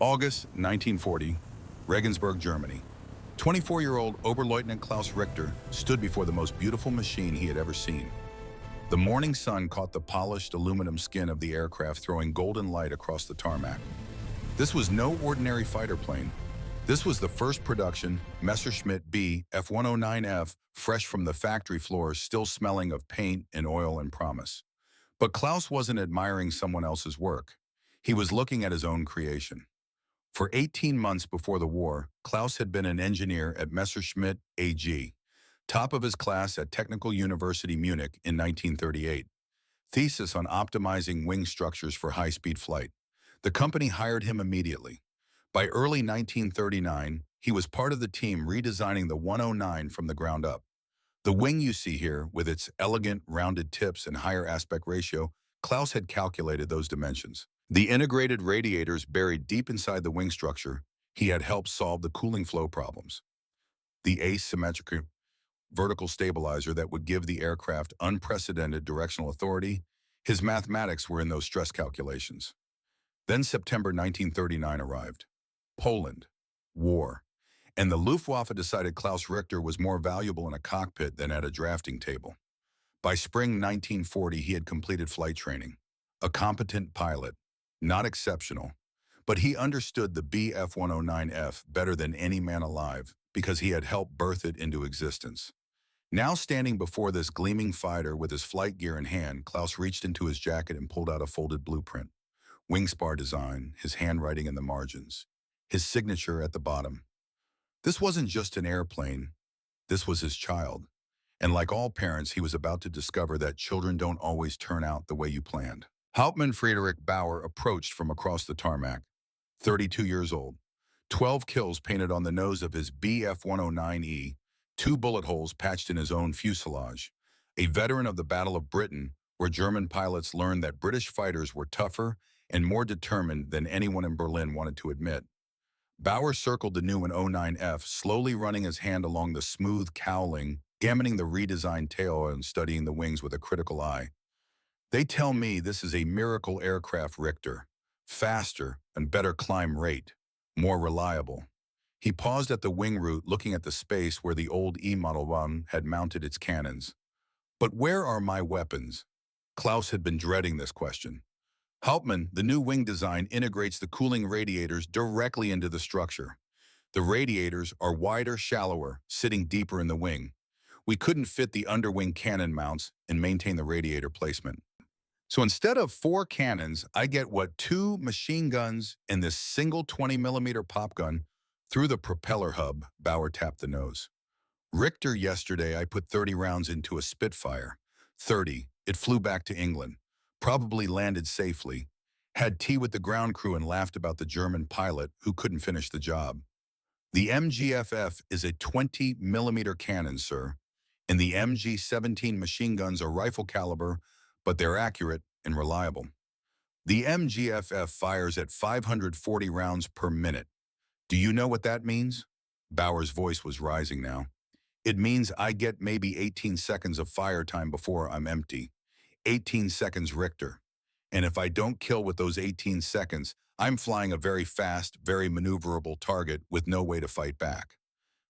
August 1940, Regensburg, Germany. 24-year-old Oberleutnant Klaus Richter stood before the most beautiful machine he had ever seen. The morning sun caught the polished aluminum skin of the aircraft, throwing golden light across the tarmac. This was no ordinary fighter plane. This was the first production Messerschmitt B F-109F, fresh from the factory floors, still smelling of paint and oil and promise. But Klaus wasn't admiring someone else's work. He was looking at his own creation. For 18 months before the war, Klaus had been an engineer at Messerschmitt AG, top of his class at Technical University Munich in 1938. Thesis on optimizing wing structures for high-speed flight. The company hired him immediately. By early 1939, he was part of the team redesigning the 109 from the ground up. The wing you see here, with its elegant, rounded tips and higher aspect ratio, Klaus had calculated those dimensions. The integrated radiators buried deep inside the wing structure, he had helped solve the cooling flow problems. The asymmetric vertical stabilizer that would give the aircraft unprecedented directional authority, his mathematics were in those stress calculations. Then September 1939 arrived. Poland. War. And the Luftwaffe decided Klaus Richter was more valuable in a cockpit than at a drafting table. By spring 1940, he had completed flight training. A competent pilot. Not exceptional, but he understood the Bf-109F better than any man alive because he had helped birth it into existence. Now standing before this gleaming fighter with his flight gear in hand, Klaus reached into his jacket and pulled out a folded blueprint. Wing spar design, his handwriting in the margins, his signature at the bottom. This wasn't just an airplane, this was his child. And like all parents, he was about to discover that children don't always turn out the way you planned. Hauptmann Friedrich Bauer approached from across the tarmac, 32 years old, 12 kills painted on the nose of his Bf-109E, 2 bullet holes patched in his own fuselage, a veteran of the Battle of Britain, where German pilots learned that British fighters were tougher and more determined than anyone in Berlin wanted to admit. Bauer circled the new 09F, slowly running his hand along the smooth cowling, examining the redesigned tail and studying the wings with a critical eye. They tell me this is a miracle aircraft, Richter. Faster and better climb rate. More reliable. He paused at the wing root, looking at the space where the old E-Model 1 had mounted its cannons. But where are my weapons? Klaus had been dreading this question. Hauptmann, the new wing design integrates the cooling radiators directly into the structure. The radiators are wider, shallower, sitting deeper in the wing. We couldn't fit the underwing cannon mounts and maintain the radiator placement. So instead of 4 cannons, I get 2 machine guns and this single 20mm pop gun through the propeller hub. Bauer tapped the nose. Richter, yesterday I put 30 rounds into a Spitfire. 30. It flew back to England. Probably landed safely. Had tea with the ground crew and laughed about the German pilot who couldn't finish the job. The MGFF is a 20mm cannon, sir. And the MG-17 machine guns are rifle caliber, but they're accurate and reliable. The MGFF fires at 540 rounds per minute. Do you know what that means? Bauer's voice was rising now. It means I get maybe 18 seconds of fire time before I'm empty. 18 seconds, Richter. And if I don't kill with those 18 seconds, I'm flying a very fast, very maneuverable target with no way to fight back.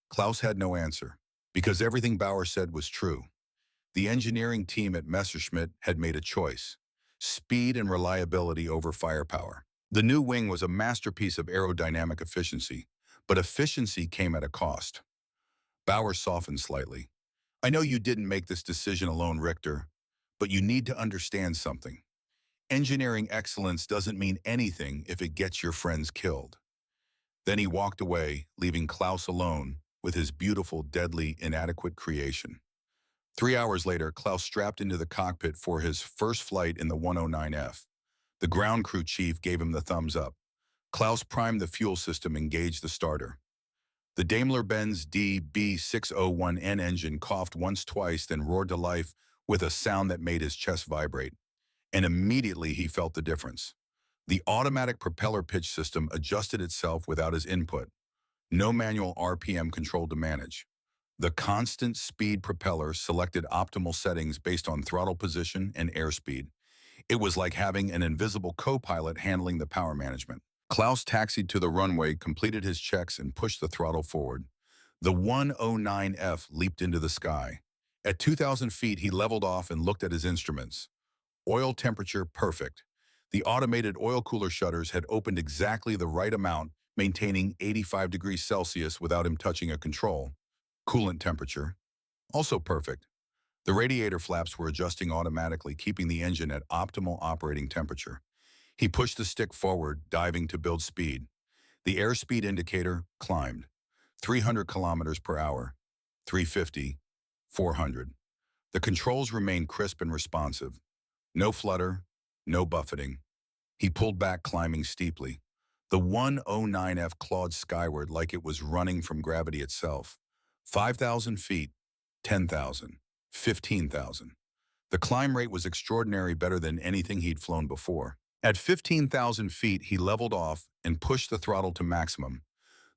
Klaus had no answer, because everything Bauer said was true. The engineering team at Messerschmitt had made a choice: speed and reliability over firepower. The new wing was a masterpiece of aerodynamic efficiency, but efficiency came at a cost. Bauer softened slightly. I know you didn't make this decision alone, Richter, but you need to understand something. Engineering excellence doesn't mean anything if it gets your friends killed. Then he walked away, leaving Klaus alone with his beautiful, deadly, inadequate creation. 3 hours later, Klaus strapped into the cockpit for his first flight in the 109F. The ground crew chief gave him the thumbs up. Klaus primed the fuel system and gauged the starter. The Daimler-Benz DB601N engine coughed once, twice, then roared to life with a sound that made his chest vibrate. And immediately he felt the difference. The automatic propeller pitch system adjusted itself without his input. No manual RPM control to manage. The constant speed propeller selected optimal settings based on throttle position and airspeed. It was like having an invisible co-pilot handling the power management. Klaus taxied to the runway, completed his checks, and pushed the throttle forward. The 109F leaped into the sky. At 2,000 feet, he leveled off and looked at his instruments. Oil temperature perfect. The automated oil cooler shutters had opened exactly the right amount, maintaining 85 degrees Celsius without him touching a control. Coolant temperature, also perfect. The radiator flaps were adjusting automatically, keeping the engine at optimal operating temperature. He pushed the stick forward, diving to build speed. The airspeed indicator climbed. 300 kilometers per hour, 350, 400. The controls remained crisp and responsive. No flutter, no buffeting. He pulled back, climbing steeply. The 109F clawed skyward like it was running from gravity itself. 5,000 feet, 10,000, 15,000. The climb rate was extraordinary, better than anything he'd flown before. At 15,000 feet, he leveled off and pushed the throttle to maximum.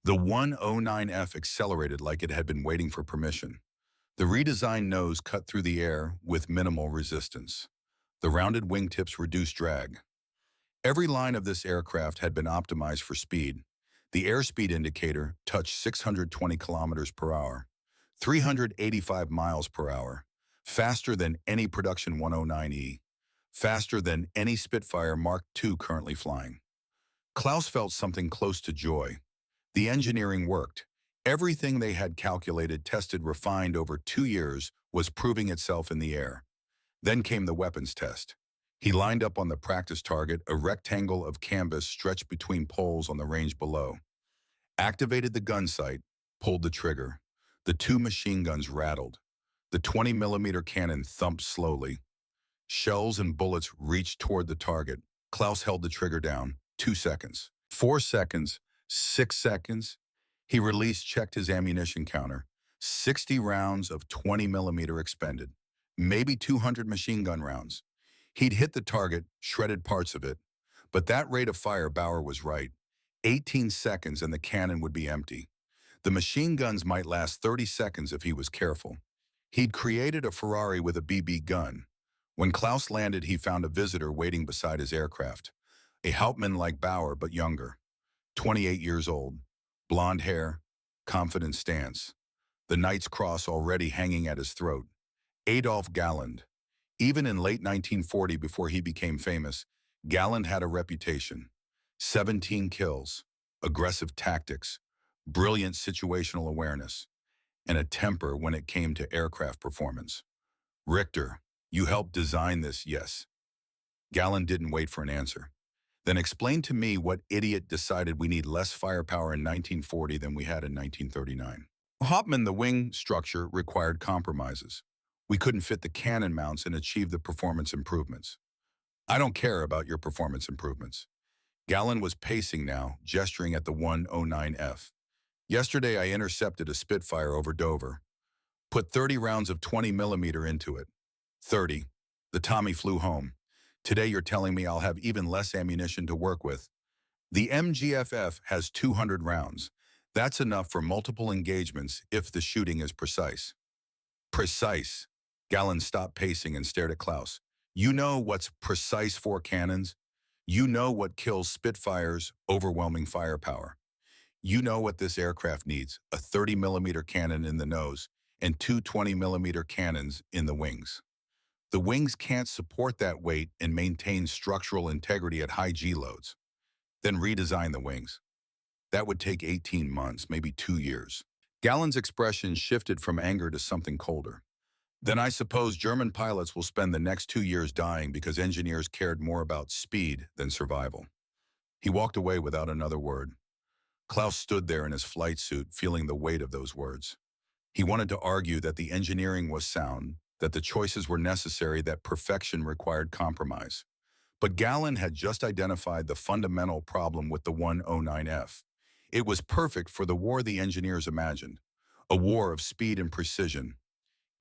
The 109F accelerated like it had been waiting for permission. The redesigned nose cut through the air with minimal resistance. The rounded wingtips reduced drag. Every line of this aircraft had been optimized for speed. The airspeed indicator touched 620 kilometers per hour, 385 miles per hour, faster than any production 109E, faster than any Spitfire Mark II currently flying. Klaus felt something close to joy. The engineering worked. Everything they had calculated, tested, refined over 2 years was proving itself in the air. Then came the weapons test. He lined up on the practice target, a rectangle of canvas stretched between poles on the range below. Activated the gun sight, pulled the trigger. The 2 machine guns rattled. The 20-millimeter cannon thumped slowly. Shells and bullets reached toward the target. Klaus held the trigger down. 2 seconds. 4 seconds. 6 seconds. He released, checked his ammunition counter. 60 rounds of 20-millimeter expended. Maybe 200 machine gun rounds. He'd hit the target, shredded parts of it. But that rate of fire, Bauer was right. 18 seconds and the cannon would be empty. The machine guns might last 30 seconds if he was careful. He'd created a Ferrari with a BB gun. When Klaus landed, he found a visitor waiting beside his aircraft. A Hauptmann like Bauer, but younger. 28 years old. Blonde hair, confident stance. The Knight's Cross already hanging at his throat. Adolf Galland. Even in late 1940, before he became famous, Galland had a reputation. 17 kills, aggressive tactics, brilliant situational awareness, and a temper when it came to aircraft performance. Richter, you helped design this, yes. Galland didn't wait for an answer. Then explain to me what idiot decided we need less firepower in 1940 than we had in 1939. Hauptmann, the wing structure required compromises. We couldn't fit the cannon mounts and achieve the performance improvements. I don't care about your performance improvements. Galland was pacing now, gesturing at the 109F. Yesterday, I intercepted a Spitfire over Dover. Put 30 rounds of 20-millimeter into it. 30. The Tommy flew home. Today, you're telling me I'll have even less ammunition to work with. The MGFF has 200 rounds. That's enough for multiple engagements if the shooting is precise. Precise. Galland stopped pacing and stared at Klaus. You know what's precise for cannons? You know what kills Spitfire's overwhelming firepower. You know what this aircraft needs, a 30-millimeter cannon in the nose and 2 20-millimeter cannons in the wings. The wings can't support that weight and maintain structural integrity at high G loads. Then redesign the wings. That would take 18 months, maybe 2 years. Galland's expression shifted from anger to something colder. Then I suppose German pilots will spend the next 2 years dying because engineers cared more about speed than survival. He walked away without another word. Klaus stood there in his flight suit, feeling the weight of those words. He wanted to argue that the engineering was sound, that the choices were necessary, that perfection required compromise. But Galland had just identified the fundamental problem with the 109F. It was perfect for the war the engineers imagined, a war of speed and precision,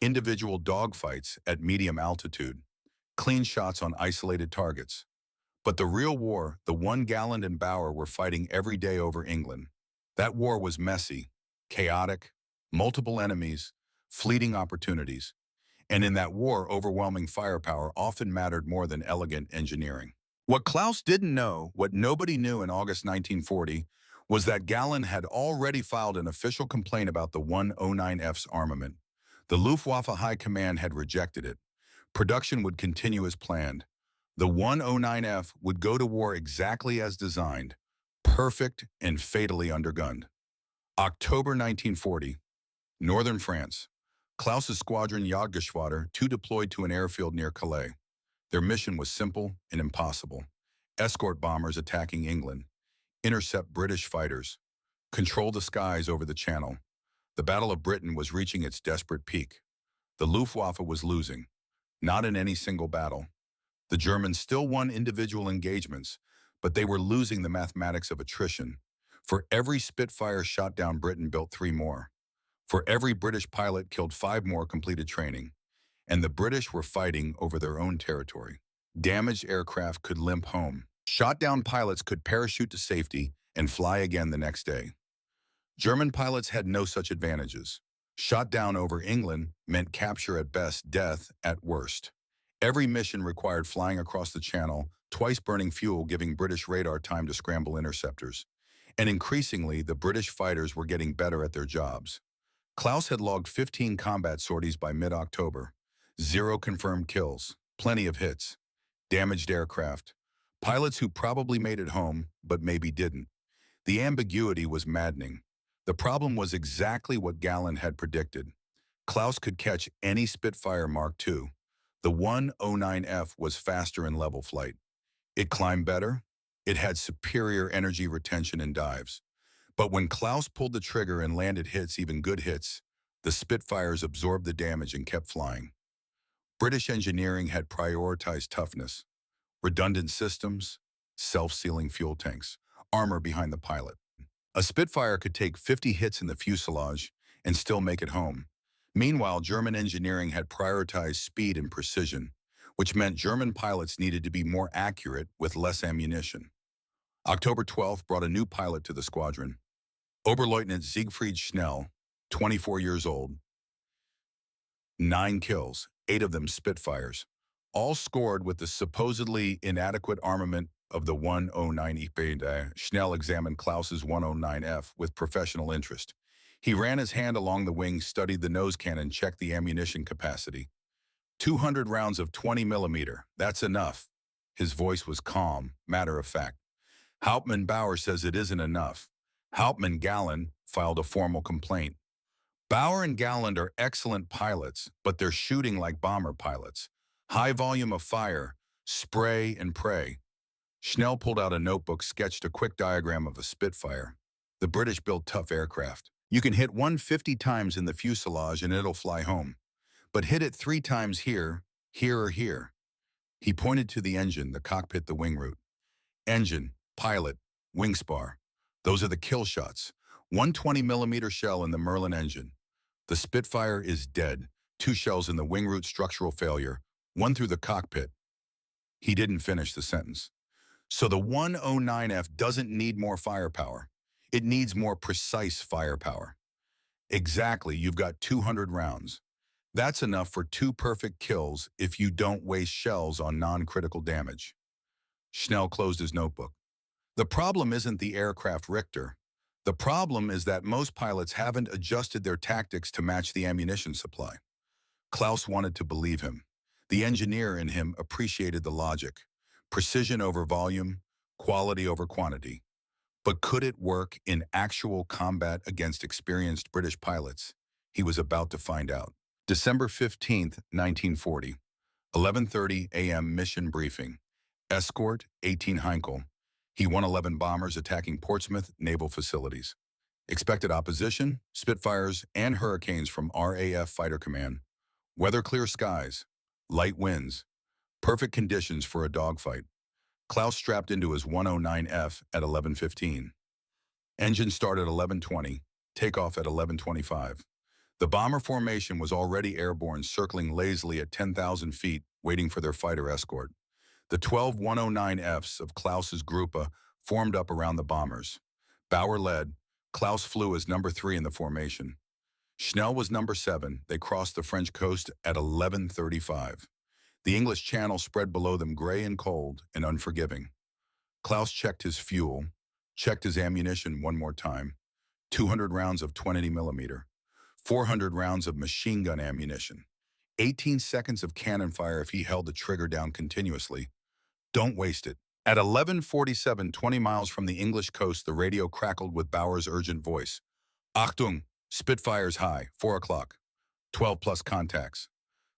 individual dogfights at medium altitude, clean shots on isolated targets. But the real war, the one Galland and Bauer were fighting every day over England, that war was messy, chaotic, multiple enemies, fleeting opportunities. And in that war, overwhelming firepower often mattered more than elegant engineering. What Klaus didn't know, what nobody knew in August 1940, was that Gallon had already filed an official complaint about the 109F's armament. The Luftwaffe High Command had rejected it. Production would continue as planned. The 109F would go to war exactly as designed, perfect and fatally undergunned. October 1940, northern France. Klaus's squadron Jagdgeschwader 2 deployed to an airfield near Calais. Their mission was simple and impossible. Escort bombers attacking England, intercept British fighters, control the skies over the Channel. The Battle of Britain was reaching its desperate peak. The Luftwaffe was losing, not in any single battle. The Germans still won individual engagements, but they were losing the mathematics of attrition. For every Spitfire shot down, Britain built 3 more. For every British pilot killed, 5 more completed training. And the British were fighting over their own territory. Damaged aircraft could limp home. Shot down pilots could parachute to safety and fly again the next day. German pilots had no such advantages. Shot down over England meant capture at best, death at worst. Every mission required flying across the Channel, twice burning fuel, giving British radar time to scramble interceptors. And increasingly, the British fighters were getting better at their jobs. Klaus had logged 15 combat sorties by mid-October. 0 confirmed kills, plenty of hits, damaged aircraft, pilots who probably made it home, but maybe didn't. The ambiguity was maddening. The problem was exactly what Gallon had predicted. Klaus could catch any Spitfire Mark II. The 109F was faster in level flight. It climbed better. It had superior energy retention and dives. But when Klaus pulled the trigger and landed hits, even good hits, the Spitfires absorbed the damage and kept flying. British engineering had prioritized toughness, redundant systems, self-sealing fuel tanks, armor behind the pilot. A Spitfire could take 50 hits in the fuselage and still make it home. Meanwhile, German engineering had prioritized speed and precision, which meant German pilots needed to be more accurate with less ammunition. October 12th brought a new pilot to the squadron. Oberleutnant Siegfried Schnell, 24 years old. 9 kills, 8 of them Spitfires, all scored with the supposedly inadequate armament of the 109EP. Schnell examined Klaus's 109F with professional interest. He ran his hand along the wing, studied the nose cannon, checked the ammunition capacity. 200 rounds of 20 millimeter, that's enough. His voice was calm, matter of fact. Hauptmann Bauer says it isn't enough. Hauptmann Gallon filed a formal complaint. Bauer and Galland are excellent pilots, but they're shooting like bomber pilots. High volume of fire, spray and pray. Schnell pulled out a notebook, sketched a quick diagram of a Spitfire. The British built tough aircraft. You can hit 150 times in the fuselage and it'll fly home. But hit it 3 times here, here or here. He pointed to the engine, the cockpit, the wing root. Engine, pilot, wing spar. Those are the kill shots. 120 millimeter shell in the Merlin engine. The Spitfire is dead. 2 shells in the wing root, structural failure. 1 through the cockpit. He didn't finish the sentence. So the 109F doesn't need more firepower. It needs more precise firepower. Exactly, you've got 200 rounds. That's enough for 2 perfect kills if you don't waste shells on non-critical damage. Schnell closed his notebook. The problem isn't the aircraft, Richter. The problem is that most pilots haven't adjusted their tactics to match the ammunition supply. Klaus wanted to believe him. The engineer in him appreciated the logic. Precision over volume, quality over quantity. But could it work in actual combat against experienced British pilots? He was about to find out. December 15th, 1940. 11:30 a.m. mission briefing. Escort, 18 Heinkel. He won 11 bombers attacking Portsmouth naval facilities. Expected opposition, Spitfires and Hurricanes from RAF Fighter Command. Weather clear skies, light winds, perfect conditions for a dogfight. Klaus strapped into his 109F at 11:15. Engine start at 11:20, takeoff at 11:25. The bomber formation was already airborne, circling lazily at 10,000 feet, waiting for their fighter escort. The 12 109Fs of Klaus's Gruppe formed up around the bombers. Bauer led. Klaus flew as number 3 in the formation. Schnell was number 7. They crossed the French coast at 11:35. The English Channel spread below them gray and cold and unforgiving. Klaus checked his fuel, checked his ammunition one more time. 200 rounds of 20 millimeter, 400 rounds of machine gun ammunition, 18 seconds of cannon fire if he held the trigger down continuously. Don't waste it. At 11:47, 20 miles from the English coast, the radio crackled with Bauer's urgent voice. Achtung! Spitfires high, 4 o'clock. 12 plus contacts.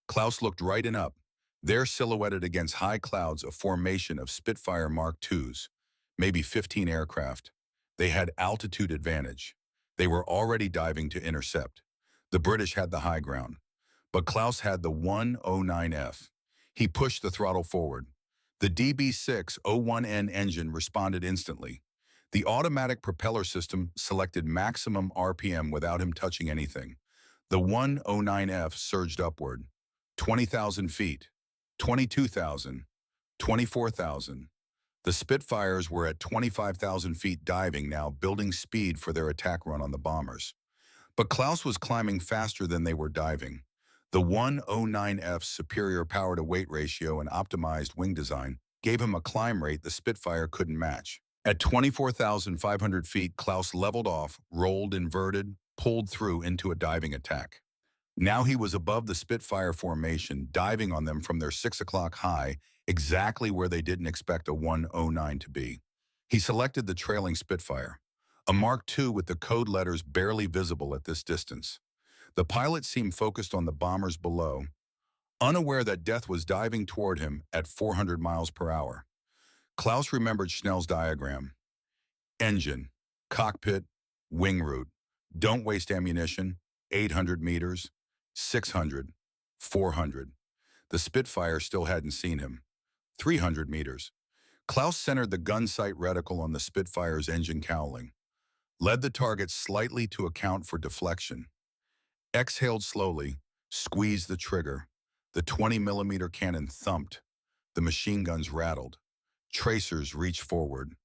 Klaus looked right and up. There, silhouetted against high clouds, a formation of Spitfire Mark IIs, maybe 15 aircraft. They had altitude advantage. They were already diving to intercept. The British had the high ground. But Klaus had the 109F. He pushed the throttle forward. The DB6-01N engine responded instantly. The automatic propeller system selected maximum RPM without him touching anything. The 109F surged upward. 20,000 feet, 22,000, 24,000. The Spitfires were at 25,000 feet diving now, building speed for their attack run on the bombers. But Klaus was climbing faster than they were diving. The 109F's superior power-to-weight ratio and optimized wing design gave him a climb rate the Spitfire couldn't match. At 24,500 feet, Klaus leveled off, rolled inverted, pulled through into a diving attack. Now he was above the Spitfire formation, diving on them from their 6 o'clock high, exactly where they didn't expect a 109 to be. He selected the trailing Spitfire, a Mark II with the code letters barely visible at this distance. The pilot seemed focused on the bombers below, unaware that death was diving toward him at 400 miles per hour. Klaus remembered Schnell's diagram. Engine, cockpit, wing route. Don't waste ammunition. 800 meters, 600, 400. The Spitfire still hadn't seen him. 300 meters. Klaus centered the gun sight reticle on the Spitfire's engine cowling, led the target slightly to account for deflection, exhaled slowly, squeezed the trigger. The 20 millimeter cannon thumped. The machine guns rattled. Tracers reached forward.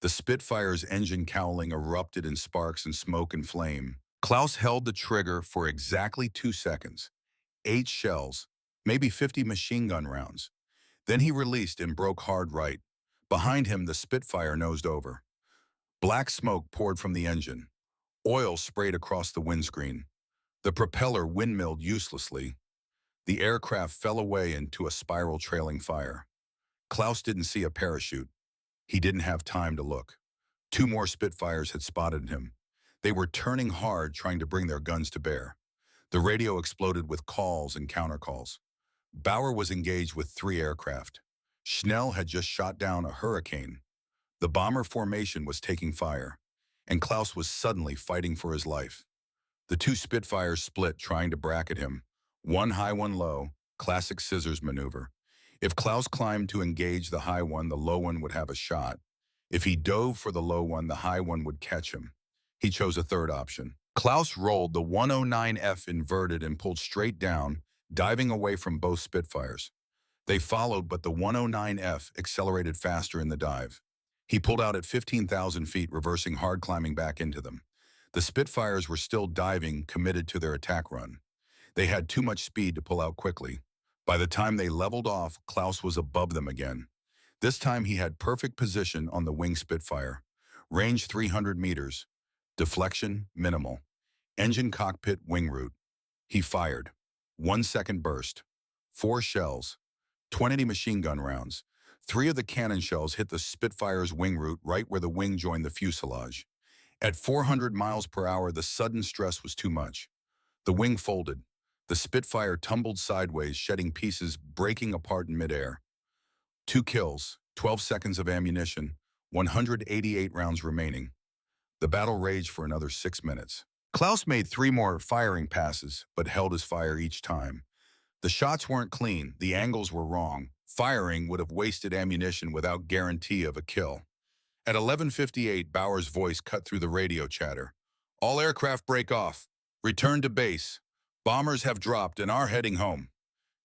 The Spitfire's engine cowling erupted in sparks and smoke and flame. Klaus held the trigger for exactly 2 seconds. 8 shells, maybe 50 machine gun rounds. Then he released and broke hard right. Behind him, the Spitfire nosed over. Black smoke poured from the engine. Oil sprayed across the windscreen. The propeller windmilled uselessly. The aircraft fell away into a spiral trailing fire. Klaus didn't see a parachute. He didn't have time to look. 2 more Spitfires had spotted him. They were turning hard, trying to bring their guns to bear. The radio exploded with calls and countercalls. Bauer was engaged with 3 aircraft. Schnell had just shot down a Hurricane. The bomber formation was taking fire, and Klaus was suddenly fighting for his life. The 2 Spitfires split, trying to bracket him. One high, one low, classic scissors maneuver. If Klaus climbed to engage the high one, the low one would have a shot. If he dove for the low one, the high one would catch him. He chose a third option. Klaus rolled the 109F inverted and pulled straight down, diving away from both Spitfires. They followed, but the 109F accelerated faster in the dive. He pulled out at 15,000 feet, reversing hard, climbing back into them. The Spitfires were still diving, committed to their attack run. They had too much speed to pull out quickly. By the time they leveled off, Klaus was above them again. This time he had perfect position on the wing Spitfire. Range 300 meters. Deflection minimal. Engine cockpit wing route. He fired. 1 second burst. 4 shells. 20 machine gun rounds. 3 of the cannon shells hit the Spitfire's wing route right where the wing joined the fuselage. At 400 miles per hour, the sudden stress was too much. The wing folded. The Spitfire tumbled sideways, shedding pieces, breaking apart in midair. 2 kills, 12 seconds of ammunition, 188 rounds remaining. The battle raged for another 6 minutes. Klaus made 3 more firing passes, but held his fire each time. The shots weren't clean, the angles were wrong. Firing would have wasted ammunition without guarantee of a kill. At 11:58, Bauer's voice cut through the radio chatter. All aircraft break off. Return to base. Bombers have dropped and are heading home.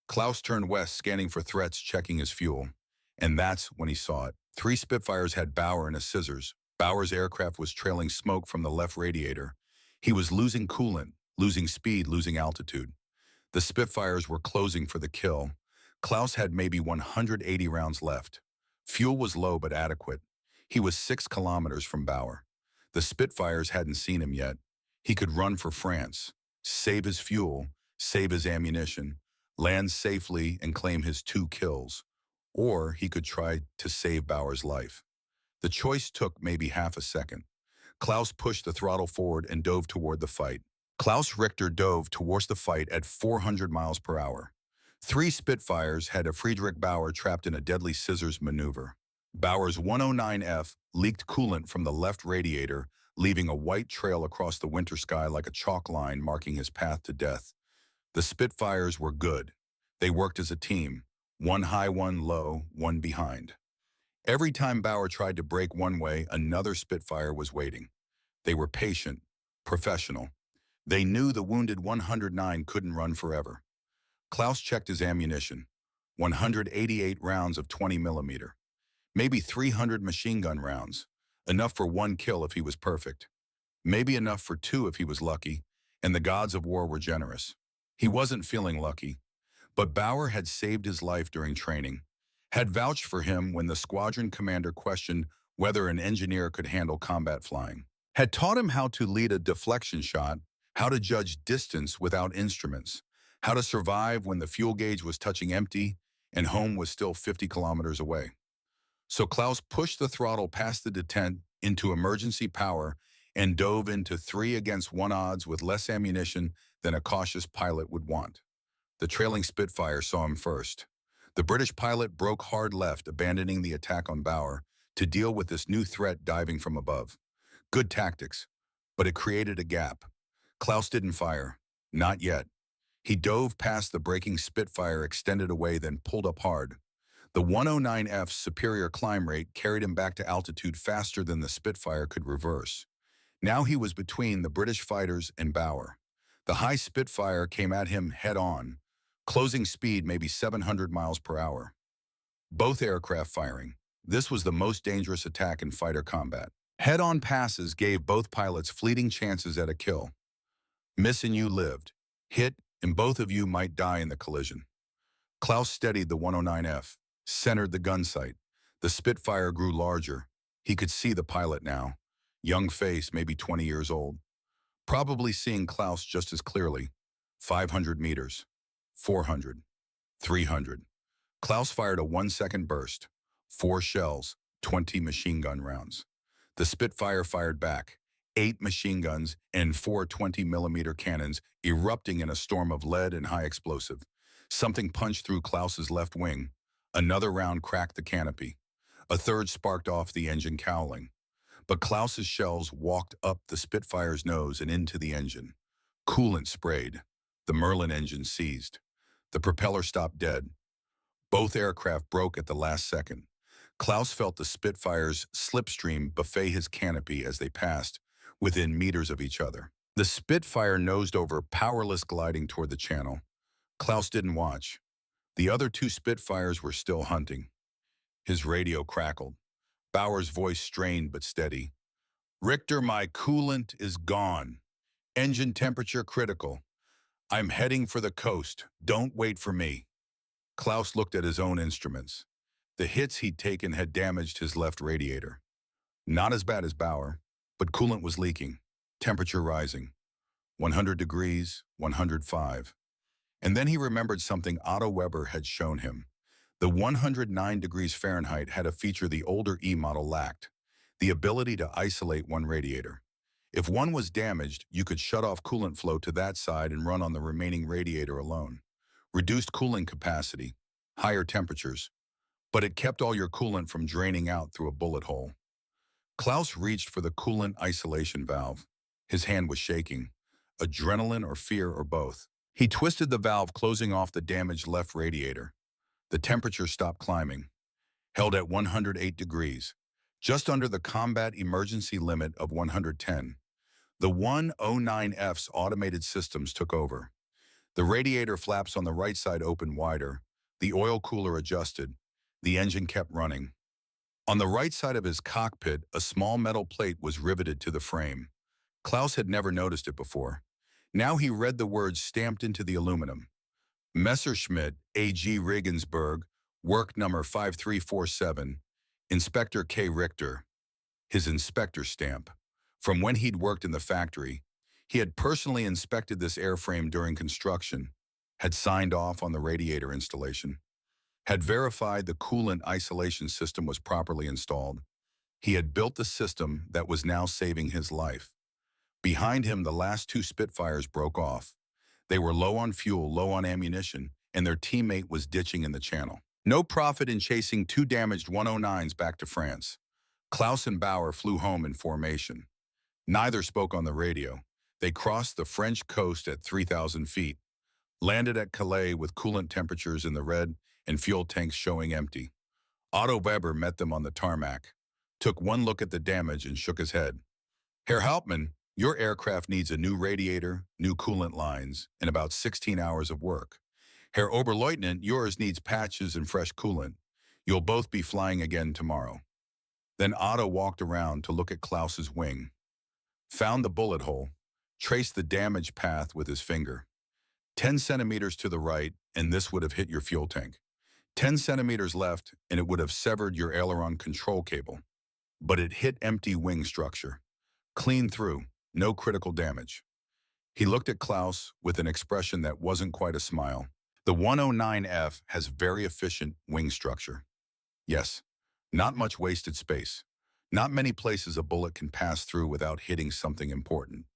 Klaus turned west, scanning for threats, checking his fuel. And that's when he saw it. 3 Spitfires had Bauer in a scissors. Bauer's aircraft was trailing smoke from the left radiator. He was losing coolant, losing speed, losing altitude. The Spitfires were closing for the kill. Klaus had maybe 180 rounds left. Fuel was low but adequate. He was 6 kilometers from Bauer. The Spitfires hadn't seen him yet. He could run for France, save his fuel, save his ammunition, land safely and claim his 2 kills. Or he could try to save Bauer's life. The choice took maybe half a second. Klaus pushed the throttle forward and dove toward the fight. Klaus Richter dove towards the fight at 400 miles per hour. 3 Spitfires had a Friedrich Bauer trapped in a deadly scissors maneuver. Bauer's 109F leaked coolant from the left radiator, leaving a white trail across the winter sky like a chalk line marking his path to death. The Spitfires were good. They worked as a team, one high, one low, one behind. Every time Bauer tried to break one way, another Spitfire was waiting. They were patient, professional. They knew the wounded 109 couldn't run forever. Klaus checked his ammunition. 188 rounds of 20 millimeter. Maybe 300 machine gun rounds. Enough for 1 kill if he was perfect. Maybe enough for 2 if he was lucky, and the gods of war were generous. He wasn't feeling lucky, but Bauer had saved his life during training, had vouched for him when the squadron commander questioned whether an engineer could handle combat flying, had taught him how to lead a deflection shot, how to judge distance without instruments, how to survive when the fuel gauge was touching empty and home was still 50 kilometers away. So Klaus pushed the throttle past the detent into emergency power and dove into 3-against-1 odds with less ammunition than a cautious pilot would want. The trailing Spitfire saw him first. The British pilot broke hard left, abandoning the attack on Bauer to deal with this new threat diving from above. Good tactics, but it created a gap. Klaus didn't fire. Not yet. He dove past the braking Spitfire, extended away, then pulled up hard. The 109F's superior climb rate carried him back to altitude faster than the Spitfire could reverse. Now he was between the British fighters and Bauer. The high Spitfire came at him head-on, closing speed maybe 700 miles per hour. Both aircraft firing. This was the most dangerous attack in fighter combat. Head-on passes gave both pilots fleeting chances at a kill. Miss and you lived. Hit, and both of you might die in the collision. Klaus steadied the 109F, centered the gun sight. The Spitfire grew larger. He could see the pilot now. Young face, maybe 20 years old. Probably seeing Klaus just as clearly. 500 meters. 400. 300. Klaus fired a 1-second burst. 4 shells, 20 machine gun rounds. The Spitfire fired back. 8 machine guns and 4 20-millimeter cannons erupting in a storm of lead and high explosive. Something punched through Klaus's left wing. Another round cracked the canopy. A third sparked off the engine cowling. But Klaus's shells walked up the Spitfire's nose and into the engine. Coolant sprayed. The Merlin engine seized. The propeller stopped dead. Both aircraft broke at the last second. Klaus felt the Spitfire's slipstream buffet his canopy as they passed, within meters of each other. The Spitfire nosed over, powerless, gliding toward the channel. Klaus didn't watch. The other 2 Spitfires were still hunting. His radio crackled. Bauer's voice strained but steady. "Richter, my coolant is gone. Engine temperature critical. I'm heading for the coast. Don't wait for me." Klaus looked at his own instruments. The hits he'd taken had damaged his left radiator. Not as bad as Bauer, but coolant was leaking, temperature rising. 100 degrees, 105. And then he remembered something Otto Weber had shown him. The 109 degrees Fahrenheit had a feature the older E model lacked, the ability to isolate one radiator. If one was damaged, you could shut off coolant flow to that side and run on the remaining radiator alone. Reduced cooling capacity, higher temperatures, but it kept all your coolant from draining out through a bullet hole. Klaus reached for the coolant isolation valve. His hand was shaking. Adrenaline or fear or both. He twisted the valve, closing off the damaged left radiator. The temperature stopped climbing, held at 108 degrees, just under the combat emergency limit of 110. The 109F's automated systems took over. The radiator flaps on the right side opened wider. The oil cooler adjusted. The engine kept running. On the right side of his cockpit, a small metal plate was riveted to the frame. Klaus had never noticed it before. Now he read the words stamped into the aluminum. Messerschmitt, A.G. Regensburg, work number 5347, Inspector K. Richter, his inspector stamp. From when he'd worked in the factory, he had personally inspected this airframe during construction, had signed off on the radiator installation, had verified the coolant isolation system was properly installed. He had built the system that was now saving his life. Behind him, the last two Spitfires broke off. They were low on fuel, low on ammunition, and their teammate was ditching in the channel. No profit in chasing two damaged 109s back to France. Klaus and Bauer flew home in formation. Neither spoke on the radio. They crossed the French coast at 3,000 feet, landed at Calais with coolant temperatures in the red and fuel tanks showing empty. Otto Weber met them on the tarmac, took one look at the damage and shook his head. Herr Hauptmann, your aircraft needs a new radiator, new coolant lines, and about 16 hours of work. Herr Oberleutnant, yours needs patches and fresh coolant. You'll both be flying again tomorrow. Then Otto walked around to look at Klaus's wing, found the bullet hole, traced the damage path with his finger. 10 centimeters to the right, and this would have hit your fuel tank. 10 centimeters left, and it would have severed your aileron control cable. But it hit empty wing structure. Clean through, no critical damage. He looked at Klaus with an expression that wasn't quite a smile. The 109F has very efficient wing structure. Yes, not much wasted space. Not many places a bullet can pass through without hitting something important.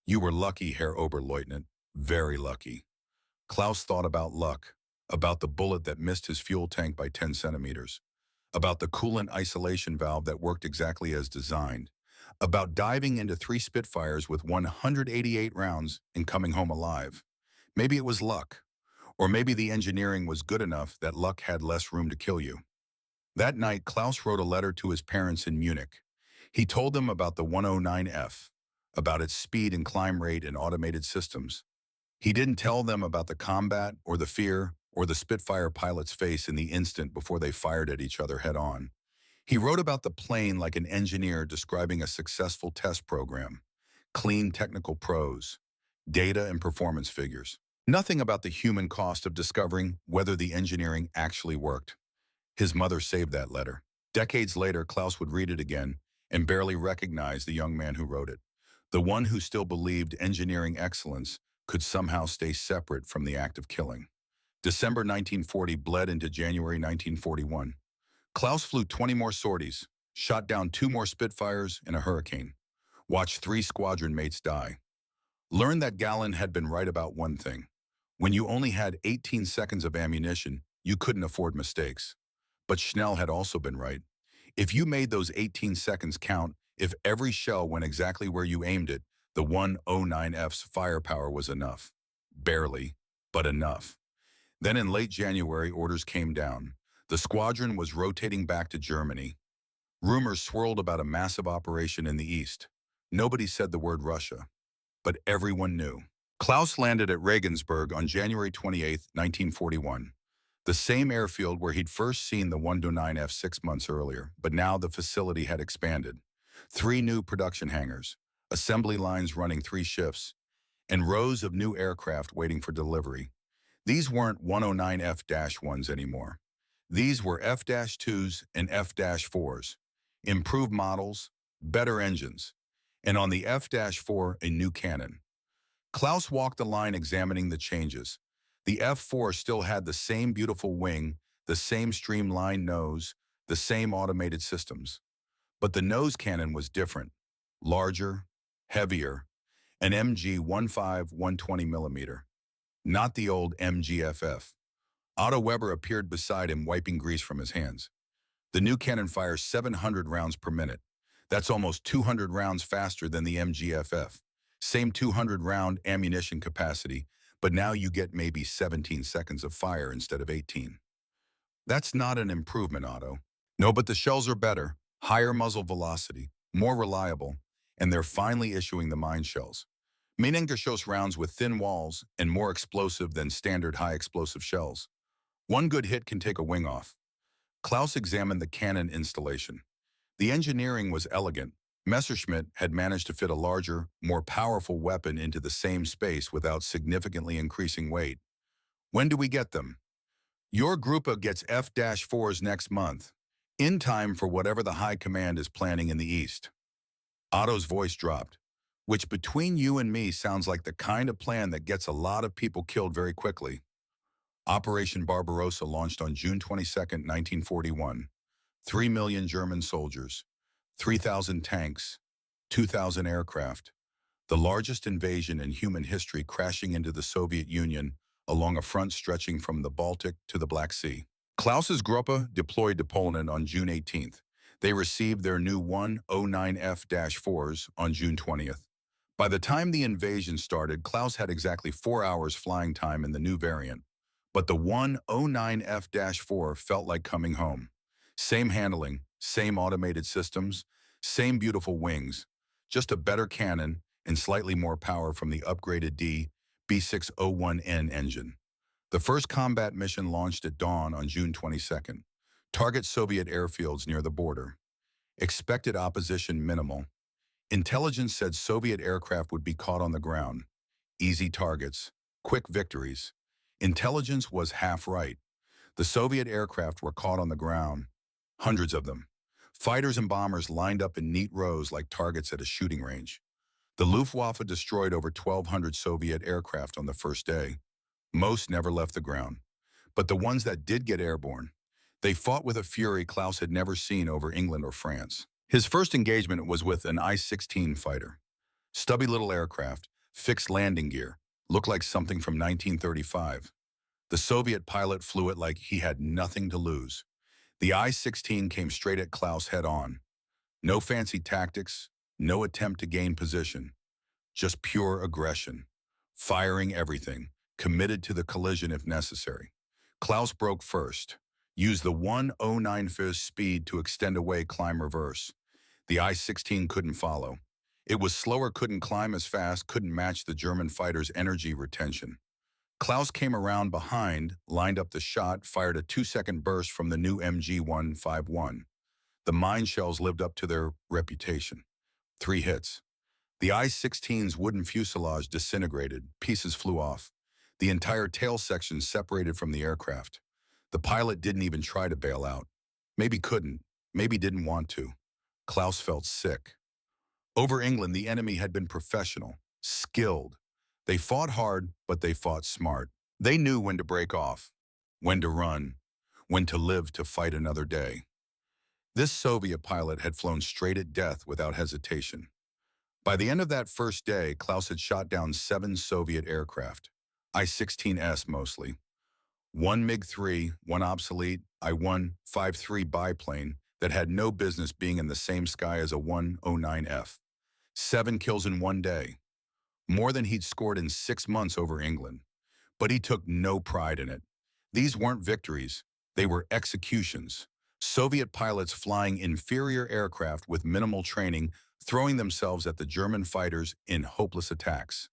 You were lucky, Herr Oberleutnant, very lucky. Klaus thought about luck, about the bullet that missed his fuel tank by 10 centimeters, about the coolant isolation valve that worked exactly as designed, about diving into 3 Spitfires with 188 rounds and coming home alive. Maybe it was luck, or maybe the engineering was good enough that luck had less room to kill you. That night, Klaus wrote a letter to his parents in Munich. He told them about the 109F, about its speed and climb rate and automated systems. He didn't tell them about the combat or the fear or the Spitfire pilot's face in the instant before they fired at each other head-on. He wrote about the plane like an engineer describing a successful test program, clean technical prose, data and performance figures. Nothing about the human cost of discovering whether the engineering actually worked. His mother saved that letter. Decades later, Klaus would read it again and barely recognize the young man who wrote it, the one who still believed engineering excellence could somehow stay separate from the act of killing. December 1940 bled into January 1941. Klaus flew 20 more sorties, shot down 2 more Spitfires in a hurricane, watched 3 squadron mates die. Learned that Gallon had been right about one thing. When you only had 18 seconds of ammunition, you couldn't afford mistakes. But Schnell had also been right. If you made those 18 seconds count, if every shell went exactly where you aimed it, the 109F's firepower was enough. Barely, but enough. Then in late January, orders came down. The squadron was rotating back to Germany. Rumors swirled about a massive operation in the east. Nobody said the word Russia, but everyone knew. Klaus landed at Regensburg on January 28, 1941. The same airfield where he'd first seen the 109F 6 months earlier, but now the facility had expanded. 3 new production hangars, assembly lines running 3 shifts, and rows of new aircraft waiting for delivery. These weren't 109F-1s anymore. These were F-2s and F-4s, improved models, better engines, and on the F-4, a new cannon. Klaus walked the line examining the changes. The F-4 still had the same beautiful wing, the same streamlined nose, the same automated systems. But the nose cannon was different, larger, heavier, an MG 1.5-120mm, not the old MGFF. Otto Weber appeared beside him, wiping grease from his hands. The new cannon fires 700 rounds per minute. That's almost 200 rounds faster than the MGFF. Same 200-round ammunition capacity, but now you get maybe 17 seconds of fire instead of 18. That's not an improvement, Otto. No, but the shells are better, higher muzzle velocity, more reliable, and they're finally issuing the mine shells. Minengeschoss rounds with thin walls and more explosive than standard high-explosive shells. One good hit can take a wing off. Klaus examined the cannon installation. The engineering was elegant. Messerschmitt had managed to fit a larger, more powerful weapon into the same space without significantly increasing weight. When do we get them? Your Grupa gets F-4s next month, in time for whatever the High Command is planning in the East. Otto's voice dropped, which between you and me sounds like the kind of plan that gets a lot of people killed very quickly. Operation Barbarossa launched on June 22, 1941. 3 million German soldiers, 3,000 tanks, 2,000 aircraft, the largest invasion in human history crashing into the Soviet Union along a front stretching from the Baltic to the Black Sea. Klaus's Gruppe deployed to Poland on June 18th. They received their new 109F-4s on June 20th. By the time the invasion started, Klaus had exactly 4 hours flying time in the new variant. But the 109F-4 felt like coming home. Same handling, same automated systems, same beautiful wings, just a better cannon and slightly more power from the upgraded B601N engine. The first combat mission launched at dawn on June 22nd. Target Soviet airfields near the border. Expected opposition minimal. Intelligence said Soviet aircraft would be caught on the ground. Easy targets, quick victories. Intelligence was half right. The Soviet aircraft were caught on the ground, hundreds of them. Fighters and bombers lined up in neat rows like targets at a shooting range. The Luftwaffe destroyed over 1,200 Soviet aircraft on the first day. Most never left the ground. But the ones that did get airborne, they fought with a fury Klaus had never seen over England or France. His first engagement was with an I-16 fighter. Stubby little aircraft, fixed landing gear, looked like something from 1935. The Soviet pilot flew it like he had nothing to lose. The I-16 came straight at Klaus head-on. No fancy tactics, no attempt to gain position. Just pure aggression. Firing everything, committed to the collision if necessary. Klaus broke first. Used the 109 fizz speed to extend away, climb reverse. The I-16 couldn't follow. It was slower, couldn't climb as fast, couldn't match the German fighter's energy retention. Klaus came around behind, lined up the shot, fired a 2-second burst from the new MG-151. The mine shells lived up to their reputation. 3 hits. The I-16's wooden fuselage disintegrated, pieces flew off. The entire tail section separated from the aircraft. The pilot didn't even try to bail out. Maybe couldn't, maybe didn't want to. Klaus felt sick. Over England, the enemy had been professional, skilled. They fought hard, but they fought smart. They knew when to break off, when to run, when to live to fight another day. This Soviet pilot had flown straight at death without hesitation. By the end of that first day, Klaus had shot down 7 Soviet aircraft, I-16S mostly. 1 MiG-3, 1 obsolete I-153 biplane that had no business being in the same sky as a 109F. 7 kills in 1 day. More than he'd scored in 6 months over England. But he took no pride in it. These weren't victories, they were executions. Soviet pilots flying inferior aircraft with minimal training, throwing themselves at the German fighters in hopeless attacks.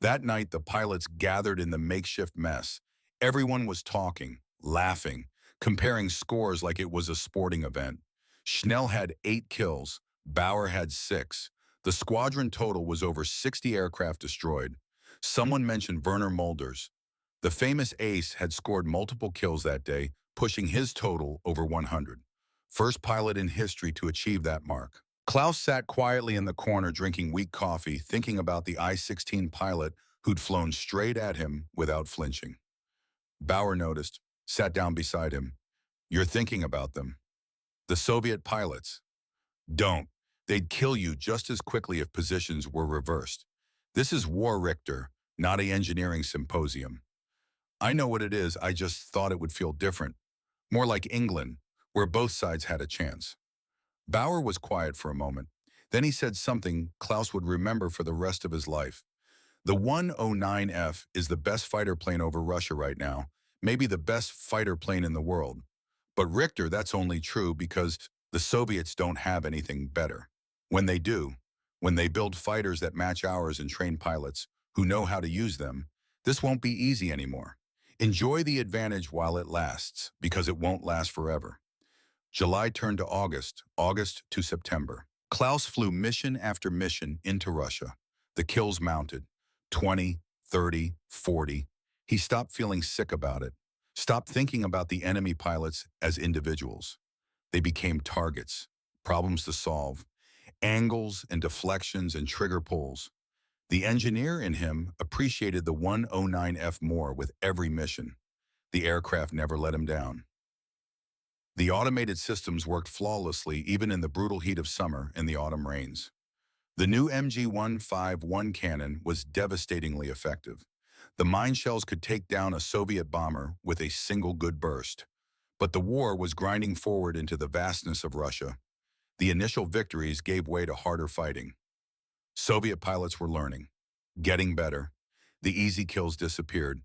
That night, the pilots gathered in the makeshift mess. Everyone was talking, laughing, comparing scores like it was a sporting event. Schnell had 8 kills, Bauer had 6. The squadron total was over 60 aircraft destroyed. Someone mentioned Werner Mulders. The famous ace had scored multiple kills that day, pushing his total over 100. First pilot in history to achieve that mark. Klaus sat quietly in the corner drinking weak coffee, thinking about the I-16 pilot who'd flown straight at him without flinching. Bauer noticed, sat down beside him. You're thinking about them. The Soviet pilots. Don't. They'd kill you just as quickly if positions were reversed. This is war, Richter, not an engineering symposium. I know what it is, I just thought it would feel different. More like England, where both sides had a chance. Bauer was quiet for a moment. Then he said something Klaus would remember for the rest of his life. The 109F is the best fighter plane over Russia right now, maybe the best fighter plane in the world. But Richter, that's only true because the Soviets don't have anything better. When they do, when they build fighters that match ours and train pilots who know how to use them, this won't be easy anymore. Enjoy the advantage while it lasts, because it won't last forever. July turned to August, August to September. Klaus flew mission after mission into Russia. The kills mounted, 20, 30, 40. He stopped feeling sick about it, stopped thinking about the enemy pilots as individuals. They became targets, problems to solve, angles and deflections and trigger pulls. The engineer in him appreciated the 109F more with every mission. The aircraft never let him down. The automated systems worked flawlessly even in the brutal heat of summer and the autumn rains. The new MG-151 cannon was devastatingly effective. The mine shells could take down a Soviet bomber with a single good burst. But the war was grinding forward into the vastness of Russia. The initial victories gave way to harder fighting. Soviet pilots were learning, getting better. The easy kills disappeared,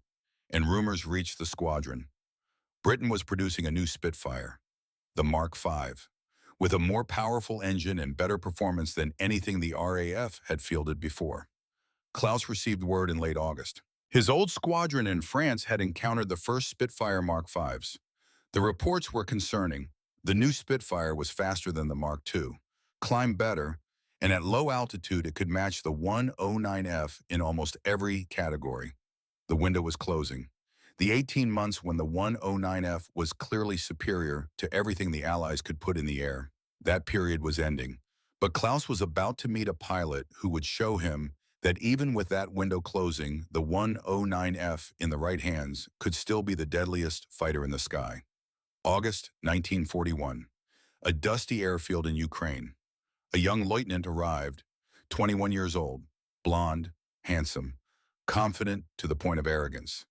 and rumors reached the squadron. Britain was producing a new Spitfire, the Mark V, with a more powerful engine and better performance than anything the RAF had fielded before. Klaus received word in late August. His old squadron in France had encountered the first Spitfire Mark Vs. The reports were concerning. The new Spitfire was faster than the Mark II, climbed better, and at low altitude it could match the 109F in almost every category. The window was closing. The 18 months when the 109F was clearly superior to everything the Allies could put in the air. That period was ending. But Klaus was about to meet a pilot who would show him that even with that window closing, the 109F in the right hands could still be the deadliest fighter in the sky. August 1941. A dusty airfield in Ukraine. A young lieutenant arrived, 21 years old, blonde, handsome, confident to the point of arrogance.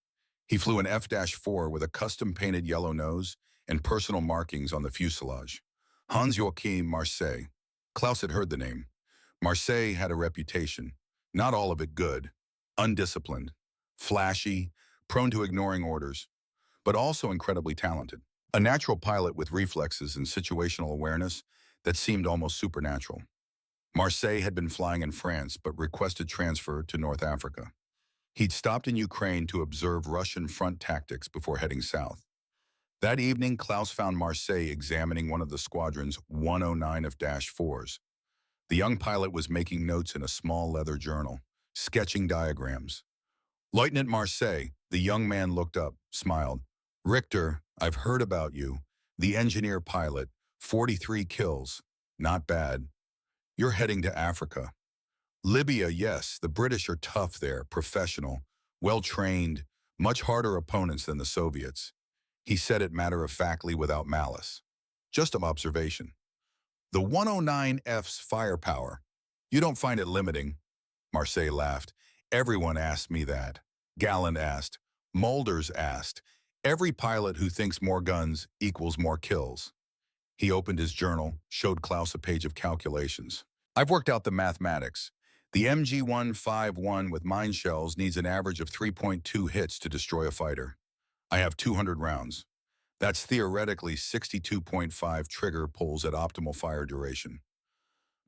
He flew an F-4 with a custom-painted yellow nose and personal markings on the fuselage. Hans-Joachim Marseille. Klaus had heard the name. Marseille had a reputation, not all of it good, undisciplined, flashy, prone to ignoring orders, but also incredibly talented. A natural pilot with reflexes and situational awareness that seemed almost supernatural. Marseille had been flying in France but requested transfer to North Africa. He'd stopped in Ukraine to observe Russian front tactics before heading south. That evening, Klaus found Marseille examining one of the squadron's 109 F-4s. The young pilot was making notes in a small leather journal, sketching diagrams. Lieutenant Marseille, the young man looked up, smiled. Richter, I've heard about you. The engineer pilot, 43 kills. Not bad. You're heading to Africa. Libya, yes, the British are tough there, professional, well-trained, much harder opponents than the Soviets. He said it matter-of-factly without malice. Just an observation. The 109F's firepower. You don't find it limiting? Marseille laughed. Everyone asked me that. Galland asked. Mulders asked. Every pilot who thinks more guns equals more kills. He opened his journal, showed Klaus a page of calculations. I've worked out the mathematics. The MG-151 with mine shells needs an average of 3.2 hits to destroy a fighter. I have 200 rounds. That's theoretically 62.5 trigger pulls at optimal fire duration.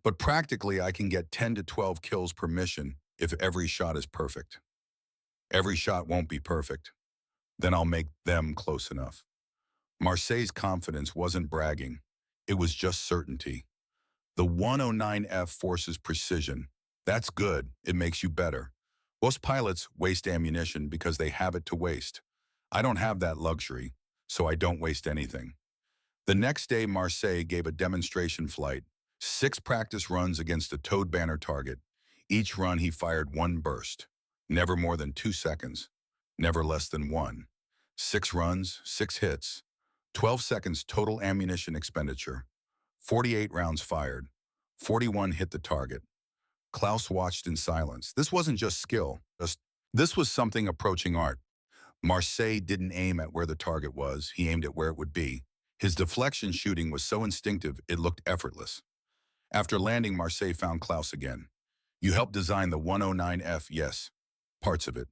But practically, I can get 10 to 12 kills per mission if every shot is perfect. Every shot won't be perfect. Then I'll make them close enough. Marseille's confidence wasn't bragging. It was just certainty. The 109F forces precision. That's good. It makes you better. Most pilots waste ammunition because they have it to waste. I don't have that luxury, so I don't waste anything. The next day, Marseille gave a demonstration flight, 6 practice runs against a towed banner target. Each run he fired 1 burst, never more than 2 seconds, never less than 1. 6 runs, 6 hits, 12 seconds total ammunition expenditure, 48 rounds fired, 41 hit the target. Klaus watched in silence. This wasn't just skill. This was something approaching art. Marseille didn't aim at where the target was. He aimed at where it would be. His deflection shooting was so instinctive, it looked effortless. After landing, Marseille found Klaus again. You helped design the 109F, yes, parts of it.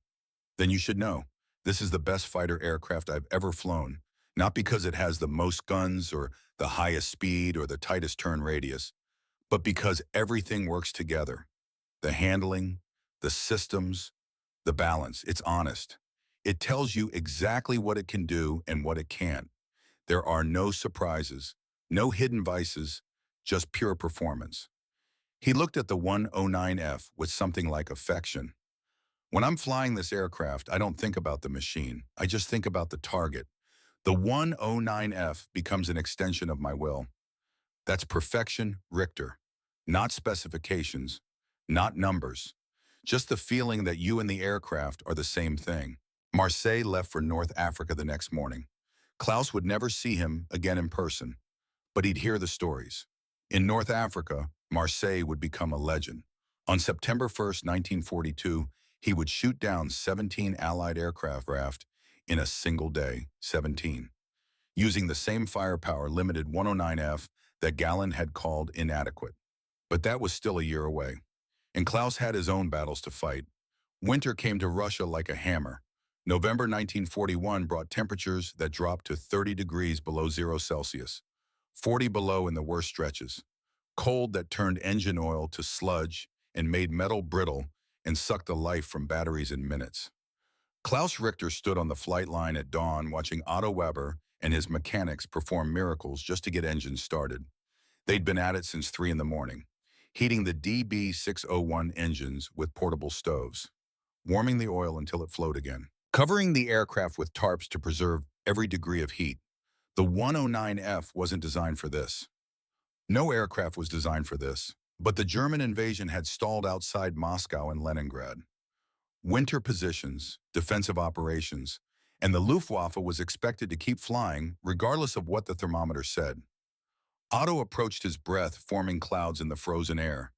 Then you should know, this is the best fighter aircraft I've ever flown, not because it has the most guns or the highest speed or the tightest turn radius, but because everything works together. The handling, the systems, the balance. It's honest. It tells you exactly what it can do and what it can't. There are no surprises, no hidden vices, just pure performance. He looked at the 109F with something like affection. When I'm flying this aircraft, I don't think about the machine. I just think about the target. The 109F becomes an extension of my will. That's perfection, Richter. Not specifications, not numbers. Just the feeling that you and the aircraft are the same thing. Marseille left for North Africa the next morning. Klaus would never see him again in person, but he'd hear the stories. In North Africa, Marseille would become a legend. On September 1st, 1942, he would shoot down 17 Allied aircraft in a single day, 17, using the same firepower limited 109F that Galland had called inadequate. But that was still a year away, and Klaus had his own battles to fight. Winter came to Russia like a hammer. November 1941 brought temperatures that dropped to 30 degrees below 0 Celsius, 40 below in the worst stretches. Cold that turned engine oil to sludge and made metal brittle and sucked the life from batteries in minutes. Klaus Richter stood on the flight line at dawn watching Otto Weber and his mechanics perform miracles just to get engines started. They'd been at it since 3 in the morning, heating the DB601 engines with portable stoves, warming the oil until it flowed again, covering the aircraft with tarps to preserve every degree of heat. The 109F wasn't designed for this. No aircraft was designed for this, but the German invasion had stalled outside Moscow and Leningrad. Winter positions, defensive operations, and the Luftwaffe was expected to keep flying regardless of what the thermometer said. Otto approached his breath, forming clouds in the frozen air.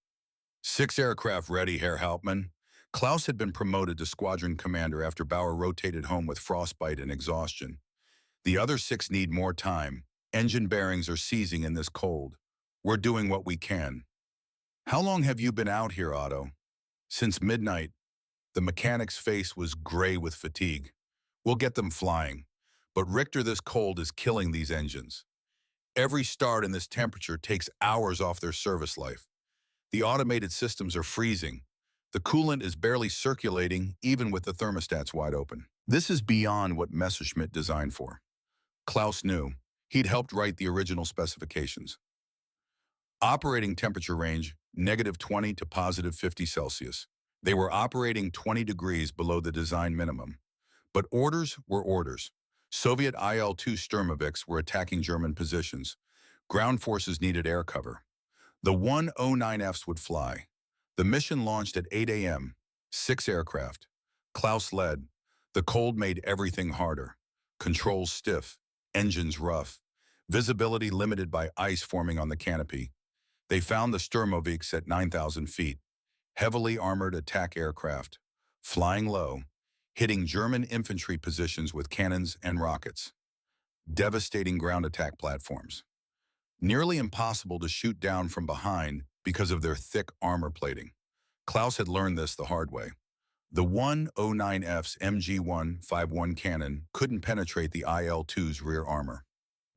6 aircraft ready, Herr Hauptmann. Klaus had been promoted to squadron commander after Bauer rotated home with frostbite and exhaustion. The other 6 need more time. Engine bearings are seizing in this cold. We're doing what we can. How long have you been out here, Otto? Since midnight. The mechanic's face was gray with fatigue. We'll get them flying. But Richter, this cold is killing these engines. Every start in this temperature takes hours off their service life. The automated systems are freezing. The coolant is barely circulating, even with the thermostats wide open. This is beyond what Messerschmitt designed for. Klaus knew. He'd helped write the original specifications. Operating temperature range, -20 to +50 Celsius. They were operating 20 degrees below the design minimum. But orders were orders. Soviet IL-2 Sturmovix were attacking German positions. Ground forces needed air cover. The 109Fs would fly. The mission launched at 8 a.m., 6 aircraft. Klaus led. The cold made everything harder. Controls stiff, engines rough, visibility limited by ice forming on the canopy. They found the Sturmovix at 9,000 feet. Heavily armored attack aircraft, flying low, hitting German infantry positions with cannons and rockets. Devastating ground attack platforms. Nearly impossible to shoot down from behind because of their thick armor plating. Klaus had learned this the hard way. The 109F's MG-151 cannon couldn't penetrate the IL-2's rear armor.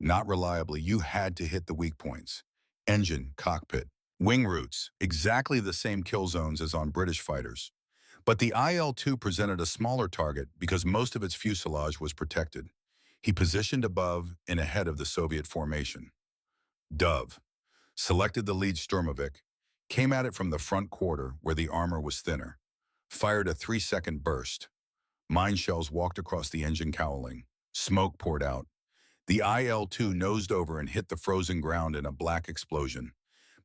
Not reliably, you had to hit the weak points. Engine, cockpit, wing roots, exactly the same kill zones as on British fighters. But the IL-2 presented a smaller target because most of its fuselage was protected. He positioned above and ahead of the Soviet formation. Dove selected the lead Sturmovik, came at it from the front quarter where the armor was thinner, fired a 3-second burst. Mine shells walked across the engine cowling. Smoke poured out. The IL-2 nosed over and hit the frozen ground in a black explosion.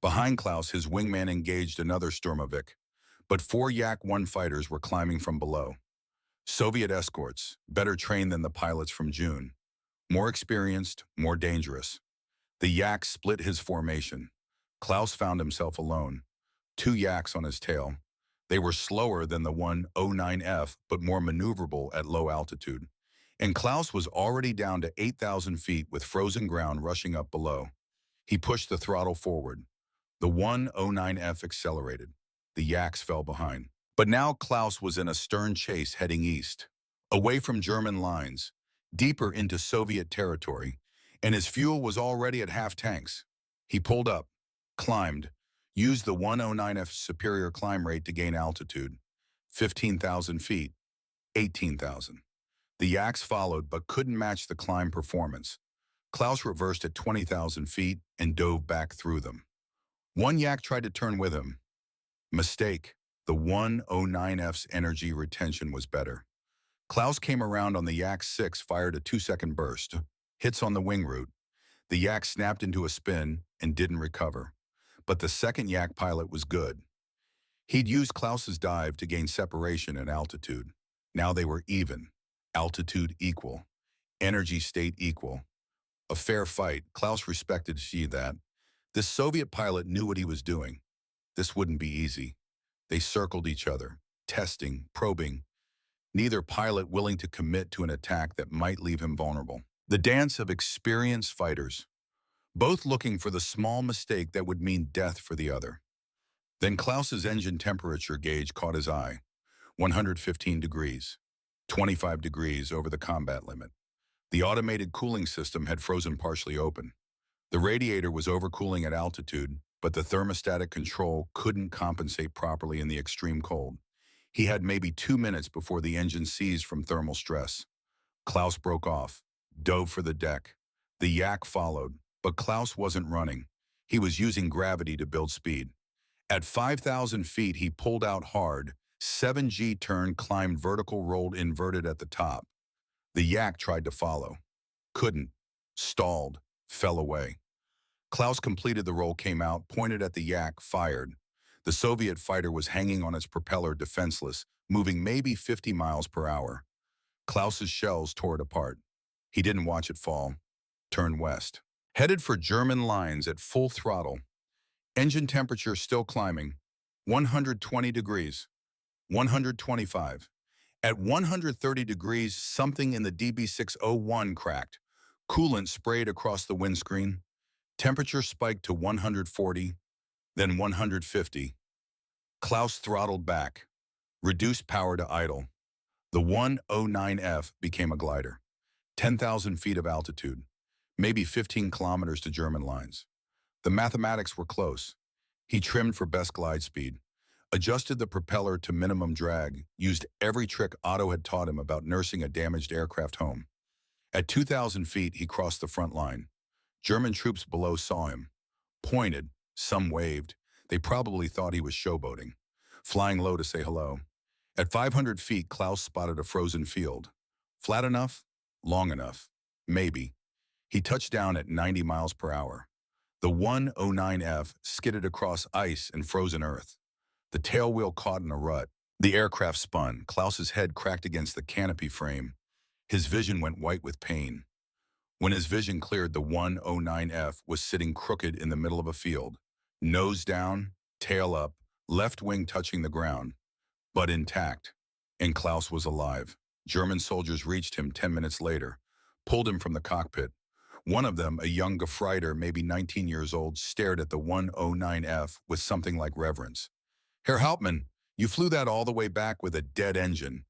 Behind Klaus, his wingman engaged another Sturmovik, but 4 Yak-1 fighters were climbing from below. Soviet escorts, better trained than the pilots from June. More experienced, more dangerous. The Yak split his formation. Klaus found himself alone. 2 Yaks on his tail. They were slower than the 109F, but more maneuverable at low altitude. And Klaus was already down to 8,000 feet with frozen ground rushing up below. He pushed the throttle forward. The 109F accelerated. The Yaks fell behind. But now Klaus was in a stern chase heading east, away from German lines, deeper into Soviet territory, and his fuel was already at half tanks. He pulled up, climbed, used the 109F's superior climb rate to gain altitude, 15,000 feet, 18,000. The Yaks followed but couldn't match the climb performance. Klaus reversed at 20,000 feet and dove back through them. 1 Yak tried to turn with him. Mistake. The 109F's energy retention was better. Klaus came around on the Yak-6, fired a 2-second burst. Hits on the wing root. The Yak snapped into a spin and didn't recover. But the second Yak pilot was good. He'd used Klaus's dive to gain separation at altitude. Now they were even. Altitude equal. Energy state equal. A fair fight. Klaus respected to see that. This Soviet pilot knew what he was doing. This wouldn't be easy. They circled each other, testing, probing, neither pilot willing to commit to an attack that might leave him vulnerable. The dance of experienced fighters, both looking for the small mistake that would mean death for the other. Then Klaus's engine temperature gauge caught his eye. 115 degrees, 25 degrees over the combat limit. The automated cooling system had frozen partially open. The radiator was overcooling at altitude, but the thermostatic control couldn't compensate properly in the extreme cold. He had maybe 2 minutes before the engine seized from thermal stress. Klaus broke off, dove for the deck. The Yak followed, but Klaus wasn't running. He was using gravity to build speed. At 5,000 feet, he pulled out hard, 7G turn, climbed vertical, rolled inverted at the top. The Yak tried to follow. Couldn't. Stalled. Fell away. Klaus completed the roll, came out, pointed at the Yak, fired. The Soviet fighter was hanging on its propeller, defenseless, moving maybe 50 miles per hour. Klaus's shells tore it apart. He didn't watch it fall. Turned west. Headed for German lines at full throttle. Engine temperature still climbing. 120 degrees. 125. At 130 degrees, something in the DB601 cracked. Coolant sprayed across the windscreen. Temperature spiked to 140, then 150. Klaus throttled back, reduced power to idle. The 109F became a glider. 10,000 feet of altitude, maybe 15 kilometers to German lines. The mathematics were close. He trimmed for best glide speed, adjusted the propeller to minimum drag, used every trick Otto had taught him about nursing a damaged aircraft home. At 2,000 feet, he crossed the front line. German troops below saw him, pointed, some waved. They probably thought he was showboating, flying low to say hello. At 500 feet, Klaus spotted a frozen field. Flat enough? Long enough? Maybe. He touched down at 90 miles per hour. The 109F skidded across ice and frozen earth. The tailwheel caught in a rut. The aircraft spun. Klaus's head cracked against the canopy frame. His vision went white with pain. When his vision cleared, the 109F was sitting crooked in the middle of a field. Nose down, tail up, left wing touching the ground, but intact. And Klaus was alive. German soldiers reached him 10 minutes later, pulled him from the cockpit. One of them, a young Gefreiter, maybe 19 years old, stared at the 109F with something like reverence. "Herr Hauptmann, you flew that all the way back with a dead engine."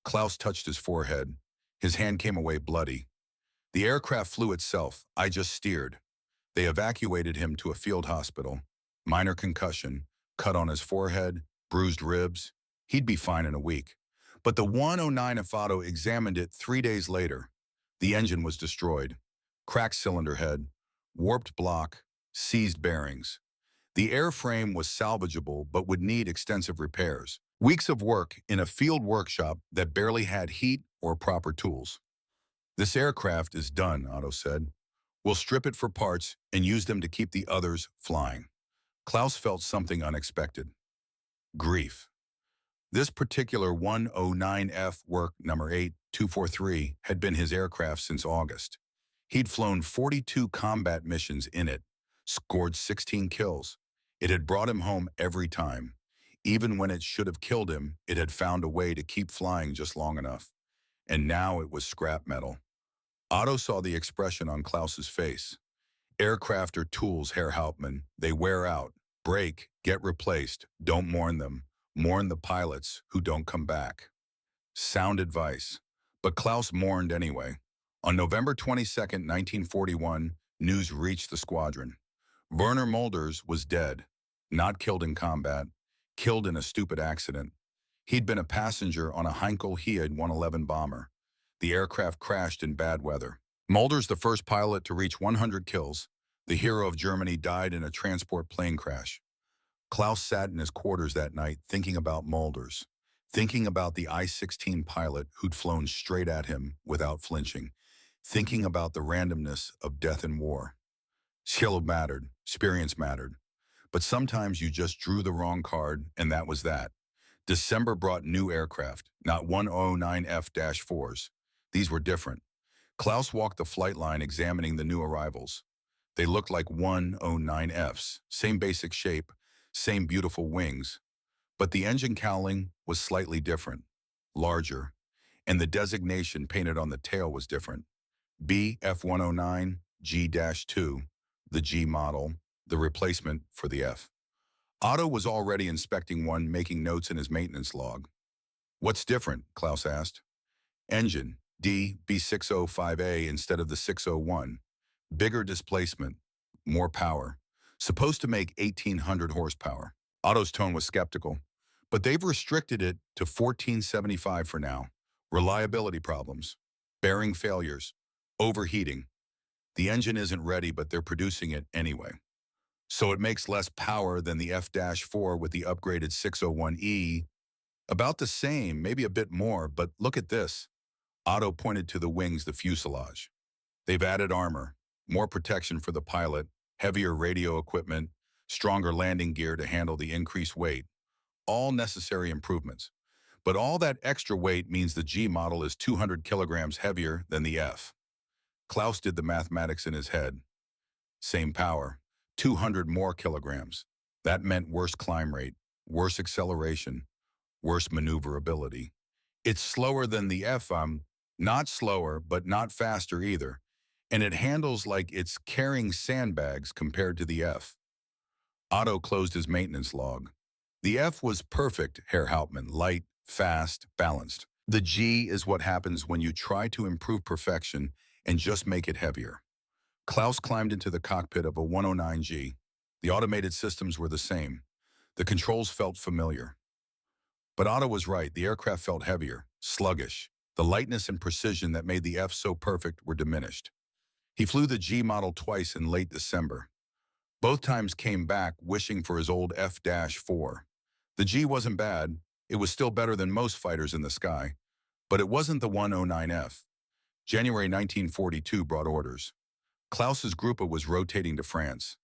Klaus touched his forehead. His hand came away bloody. "The aircraft flew itself. I just steered." They evacuated him to a field hospital. Minor concussion, cut on his forehead, bruised ribs. He'd be fine in a week. But the 109F Otto examined it 3 days later. The engine was destroyed. Cracked cylinder head, warped block, seized bearings. The airframe was salvageable but would need extensive repairs. Weeks of work in a field workshop that barely had heat or proper tools. "This aircraft is done," Otto said. "We'll strip it for parts and use them to keep the others flying." Klaus felt something unexpected. Grief. This particular 109F work number 8243 had been his aircraft since August. He'd flown 42 combat missions in it, scored 16 kills. It had brought him home every time. Even when it should have killed him, it had found a way to keep flying just long enough. And now it was scrap metal. Otto saw the expression on Klaus's face. "Aircraft are tools, Herr Hauptmann. They wear out, break, get replaced. Don't mourn them. Mourn the pilots who don't come back." Sound advice. But Klaus mourned anyway. On November 22, 1941, news reached the squadron. Werner Mulders was dead, not killed in combat, killed in a stupid accident. He'd been a passenger on a Heinkel Head 111 bomber. The aircraft crashed in bad weather. Mulders, the first pilot to reach 100 kills, the hero of Germany, died in a transport plane crash. Klaus sat in his quarters that night thinking about Mulders, thinking about the I-16 pilot who'd flown straight at him without flinching, thinking about the randomness of death and war. Skill mattered, experience mattered, but sometimes you just drew the wrong card, and that was that. December brought new aircraft, not 109 F-4s. These were different. Klaus walked the flight line examining the new arrivals. They looked like 109Fs, same basic shape, same beautiful wings, but the engine cowling was slightly different, larger, and the designation painted on the tail was different. BF109 G-2, the G model, the replacement for the F. Otto was already inspecting one, making notes in his maintenance log. "What's different?" Klaus asked. "Engine, D B605A instead of the 601. Bigger displacement, more power. Supposed to make 1,800 horsepower." Otto's tone was skeptical, but they've restricted it to 1475 for now. Reliability problems, bearing failures, overheating. The engine isn't ready, but they're producing it anyway. So it makes less power than the F-4 with the upgraded 601E. About the same, maybe a bit more, but look at this. Otto pointed to the wings, the fuselage. They've added armor, more protection for the pilot, heavier radio equipment, stronger landing gear to handle the increased weight. All necessary improvements. But all that extra weight means the G model is 200 kilograms heavier than the F. Klaus did the mathematics in his head. Same power, 200 more kilograms. That meant worse climb rate, worse acceleration, worse maneuverability. It's slower than the F. Not slower, but not faster either. And it handles like it's carrying sandbags compared to the F. Otto closed his maintenance log. The F was perfect, Herr Hauptmann, light, fast, balanced. The G is what happens when you try to improve perfection and just make it heavier. Klaus climbed into the cockpit of a 109G. The automated systems were the same. The controls felt familiar. But Otto was right. The aircraft felt heavier, sluggish. The lightness and precision that made the F so perfect were diminished. He flew the G model twice in late December. Both times came back wishing for his old F-4. The G wasn't bad. It was still better than most fighters in the sky. But it wasn't the 109F. January 1942 brought orders. Klaus's Gruppe was rotating to France.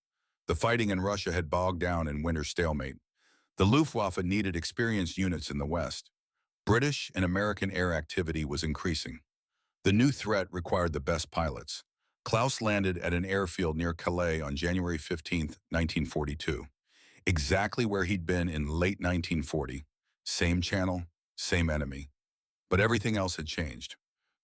The fighting in Russia had bogged down in winter stalemate. The Luftwaffe needed experienced units in the West. British and American air activity was increasing. The new threat required the best pilots. Klaus landed at an airfield near Calais on January 15, 1942. Exactly where he'd been in late 1940. Same channel, same enemy. But everything else had changed.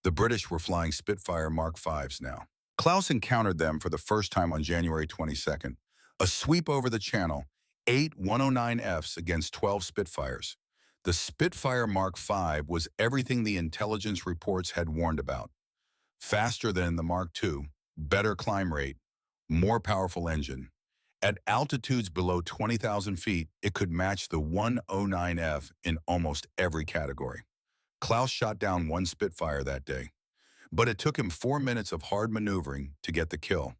The British were flying Spitfire Mark V's now. Klaus encountered them for the first time on January 22nd. A sweep over the channel, 8 109Fs against 12 Spitfires. The Spitfire Mark V was everything the intelligence reports had warned about. Faster than the Mark II, better climb rate, more powerful engine. At altitudes below 20,000 feet, it could match the 109F in almost every category. Klaus shot down one Spitfire that day, but it took him 4 minutes of hard maneuvering to get the kill.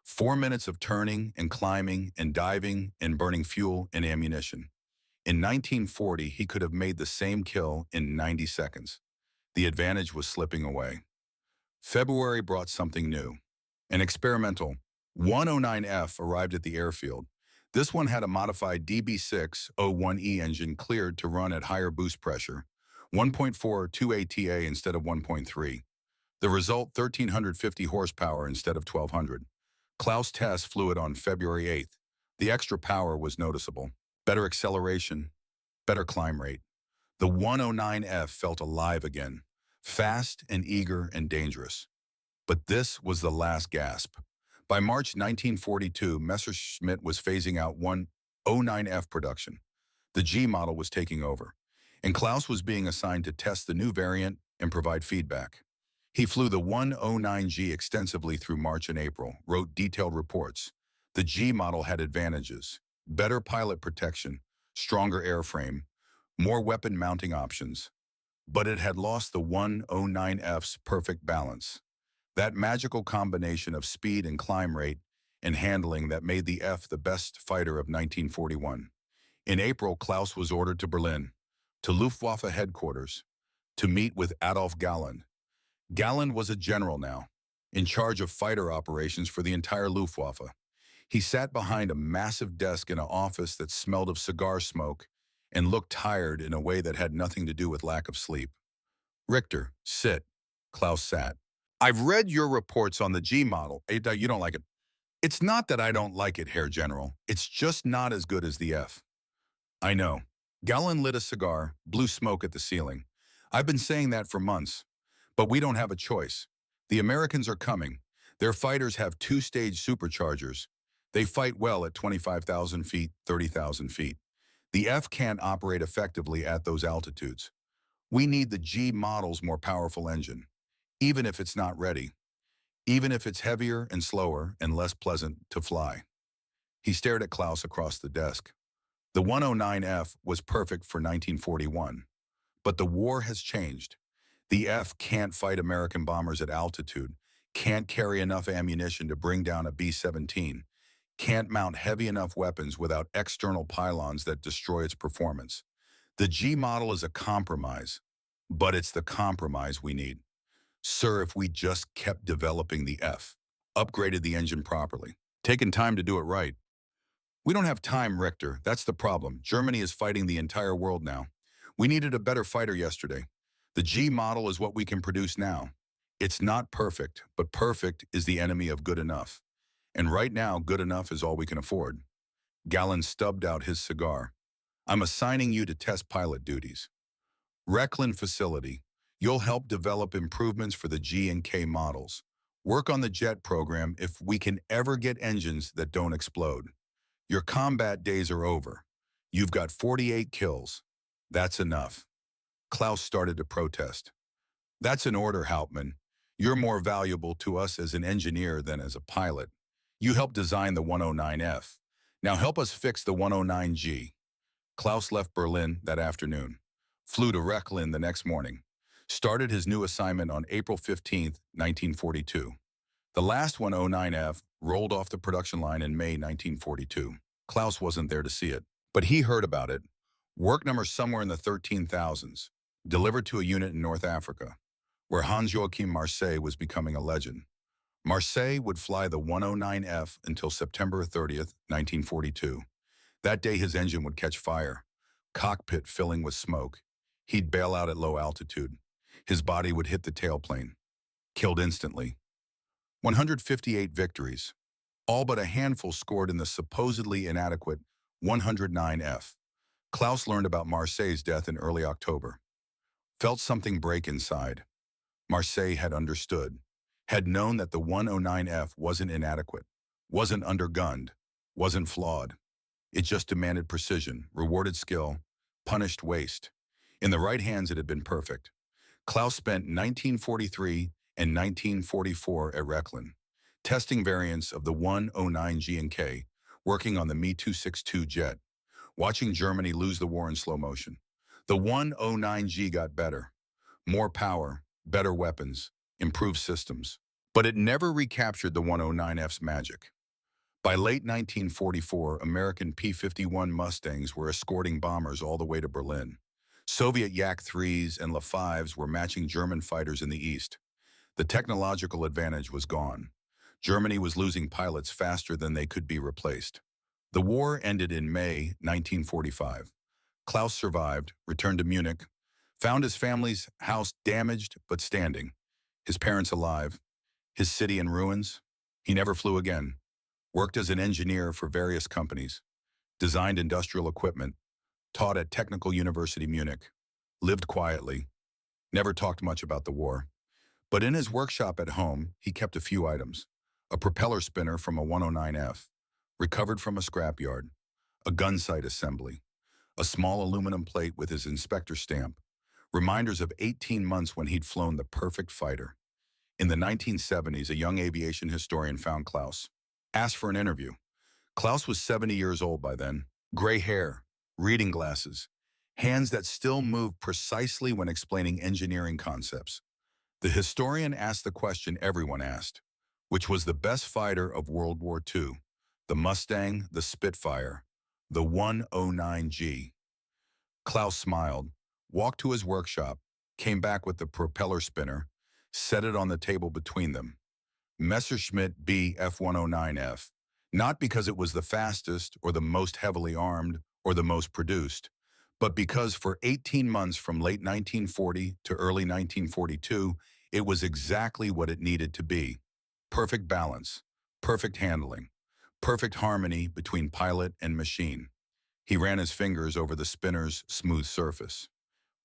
4 minutes of turning and climbing and diving and burning fuel and ammunition. In 1940, he could have made the same kill in 90 seconds. The advantage was slipping away. February brought something new. An experimental 109F arrived at the airfield. This one had a modified DB601E engine cleared to run at higher boost pressure, 1.4 ATA instead of 1.3. The result, 1,350 horsepower instead of 1,200. Klaus Tess flew it on February 8th. The extra power was noticeable. Better acceleration, better climb rate. The 109F felt alive again, fast and eager and dangerous. But this was the last gasp. By March 1942, Messerschmitt was phasing out 109F production. The G model was taking over, and Klaus was being assigned to test the new variant and provide feedback. He flew the 109G extensively through March and April, wrote detailed reports. The G model had advantages: better pilot protection, stronger airframe, more weapon mounting options. But it had lost the 109F's perfect balance. That magical combination of speed and climb rate and handling that made the F the best fighter of 1941. In April, Klaus was ordered to Berlin, to Luftwaffe headquarters, to meet with Adolf Galland. Galland was a general now, in charge of fighter operations for the entire Luftwaffe. He sat behind a massive desk in an office that smelled of cigar smoke and looked tired in a way that had nothing to do with lack of sleep. Richter, sit. Klaus sat. I've read your reports on the G model. You don't like it. It's not that I don't like it, Herr General. It's just not as good as the F. I know. Galland lit a cigar, blew smoke at the ceiling. I've been saying that for months. But we don't have a choice. The Americans are coming. Their fighters have two-stage superchargers. They fight well at 25,000 feet, 30,000 feet. The F can't operate effectively at those altitudes. We need the G model's more powerful engine, even if it's not ready, even if it's heavier and slower and less pleasant to fly. He stared at Klaus across the desk. The 109F was perfect for 1941, but the war has changed. The F can't fight American bombers at altitude, can't carry enough ammunition to bring down a B-17, can't mount heavy enough weapons without external pylons that destroy its performance. The G model is a compromise, but it's the compromise we need. Sir, if we just kept developing the F, upgraded the engine properly, taken time to do it right. We don't have time, Richter. That's the problem. Germany is fighting the entire world now. We needed a better fighter yesterday. The G model is what we can produce now. It's not perfect, but perfect is the enemy of good enough. And right now, good enough is all we can afford. Galland stubbed out his cigar. I'm assigning you to test pilot duties. Rechlin facility. You'll help develop improvements for the G and K models. Work on the jet program if we can ever get engines that don't explode. Your combat days are over. You've got 48 kills. That's enough. Klaus started to protest. That's an order, Hauptmann. You're more valuable to us as an engineer than as a pilot. You helped design the 109F. Now help us fix the 109G. Klaus left Berlin that afternoon, flew to Rechlin the next morning, started his new assignment on April 15, 1942. The last 109F rolled off the production line in May 1942. Klaus wasn't there to see it, but he heard about it. Work number somewhere in the 13,000s, delivered to a unit in North Africa, where Hans-Joachim Marseille was becoming a legend. Marseille would fly the 109F until September 30th, 1942. That day his engine would catch fire, cockpit filling with smoke. He'd bail out at low altitude. His body would hit the tailplane, killed instantly. 158 victories, all but a handful scored in the supposedly inadequate 109F. Klaus learned about Marseille's death in early October. Felt something break inside. Marseille had understood, had known that the 109F wasn't inadequate, wasn't undergunned, wasn't flawed. It just demanded precision, rewarded skill, punished waste. In the right hands, it had been perfect. Klaus spent 1943 and 1944 at Rechlin, testing variants of the 109G and K, working on the Me-262 jet, watching Germany lose the war in slow motion. The 109G got better, more power, better weapons, improved systems, but it never recaptured the 109F's magic. By late 1944, American P-51 Mustangs were escorting bombers all the way to Berlin. Soviet Yak-3s and La-5s were matching German fighters in the east. The technological advantage was gone. Germany was losing pilots faster than they could be replaced. The war ended in May 1945. Klaus survived, returned to Munich, found his family's house damaged but standing, his parents alive, his city in ruins. He never flew again. Worked as an engineer for various companies, designed industrial equipment, taught at Technical University Munich, lived quietly, never talked much about the war. But in his workshop at home, he kept a few items: a propeller spinner from a 109F, recovered from a scrapyard, a gun sight assembly, a small aluminum plate with his inspector stamp, reminders of 18 months when he'd flown the perfect fighter. In the 1970s, a young aviation historian found Klaus, asked for an interview. Klaus was 70 years old by then, gray hair, reading glasses, hands that still moved precisely when explaining engineering concepts. The historian asked the question everyone asked: which was the best fighter of World War II, the Mustang, the Spitfire, The 109G. Klaus smiled, walked to his workshop, came back with the propeller spinner, set it on the table between them. Messerschmitt B F109F. Not because it was the fastest or the most heavily armed or the most produced, but because for 18 months from late 1940 to early 1942, it was exactly what it needed to be. Perfect balance, perfect handling, perfect harmony between pilot and machine. He ran his fingers over the spinner's smooth surface.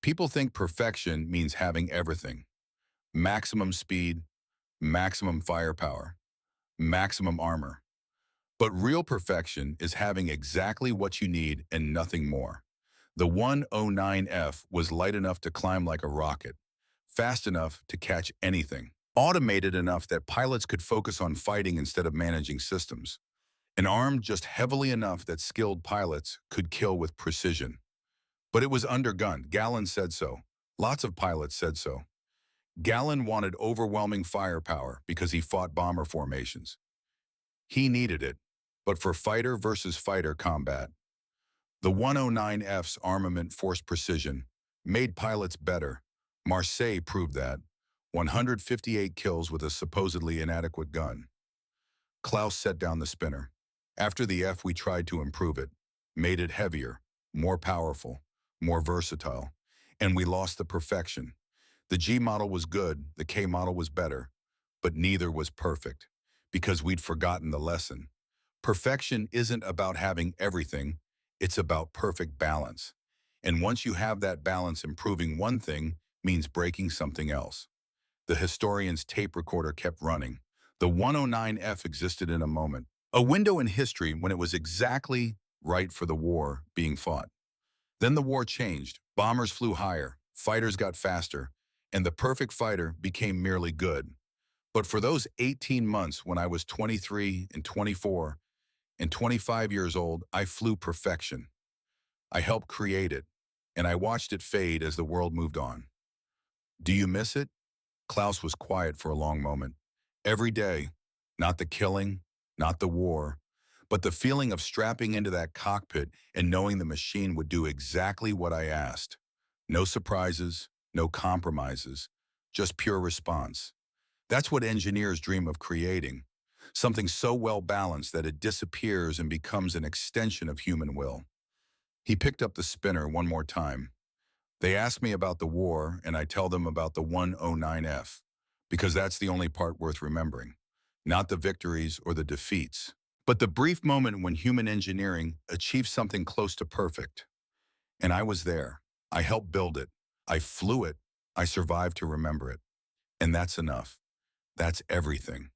People think perfection means having everything. Maximum speed, maximum firepower, maximum armor. But real perfection is having exactly what you need and nothing more. The 109F was light enough to climb like a rocket, fast enough to catch anything, automated enough that pilots could focus on fighting instead of managing systems, and armed just heavily enough that skilled pilots could kill with precision. But it was undergunned. Gallon said so. Lots of pilots said so. Gallon wanted overwhelming firepower because he fought bomber formations. He needed it, but for fighter versus fighter combat. The 109F's armament forced precision, made pilots better. Marseille proved that. 158 kills with a supposedly inadequate gun. Klaus set down the spinner. After the F, we tried to improve it, made it heavier, more powerful, more versatile, and we lost the perfection. The G model was good, the K model was better, but neither was perfect, because we'd forgotten the lesson. Perfection isn't about having everything, it's about perfect balance. And once you have that balance, improving one thing means breaking something else. The historian's tape recorder kept running. The 109F existed in a moment, a window in history when it was exactly right for the war being fought. Then the war changed. Bombers flew higher, fighters got faster, and the perfect fighter became merely good. But for those 18 months when I was 23 and 24 and 25 years old, I flew perfection. I helped create it, and I watched it fade as the world moved on. Do you miss it? Klaus was quiet for a long moment. Every day, not the killing, not the war, but the feeling of strapping into that cockpit and knowing the machine would do exactly what I asked. No surprises, no compromises, just pure response. That's what engineers dream of creating, something so well balanced that it disappears and becomes an extension of human will. He picked up the spinner one more time. They ask me about the war, and I tell them about the 109F, because that's the only part worth remembering, not the victories or the defeats, but the brief moment when human engineering achieved something close to perfect. And I was there. I helped build it. I flew it. I survived to remember it. And that's enough. That's everything.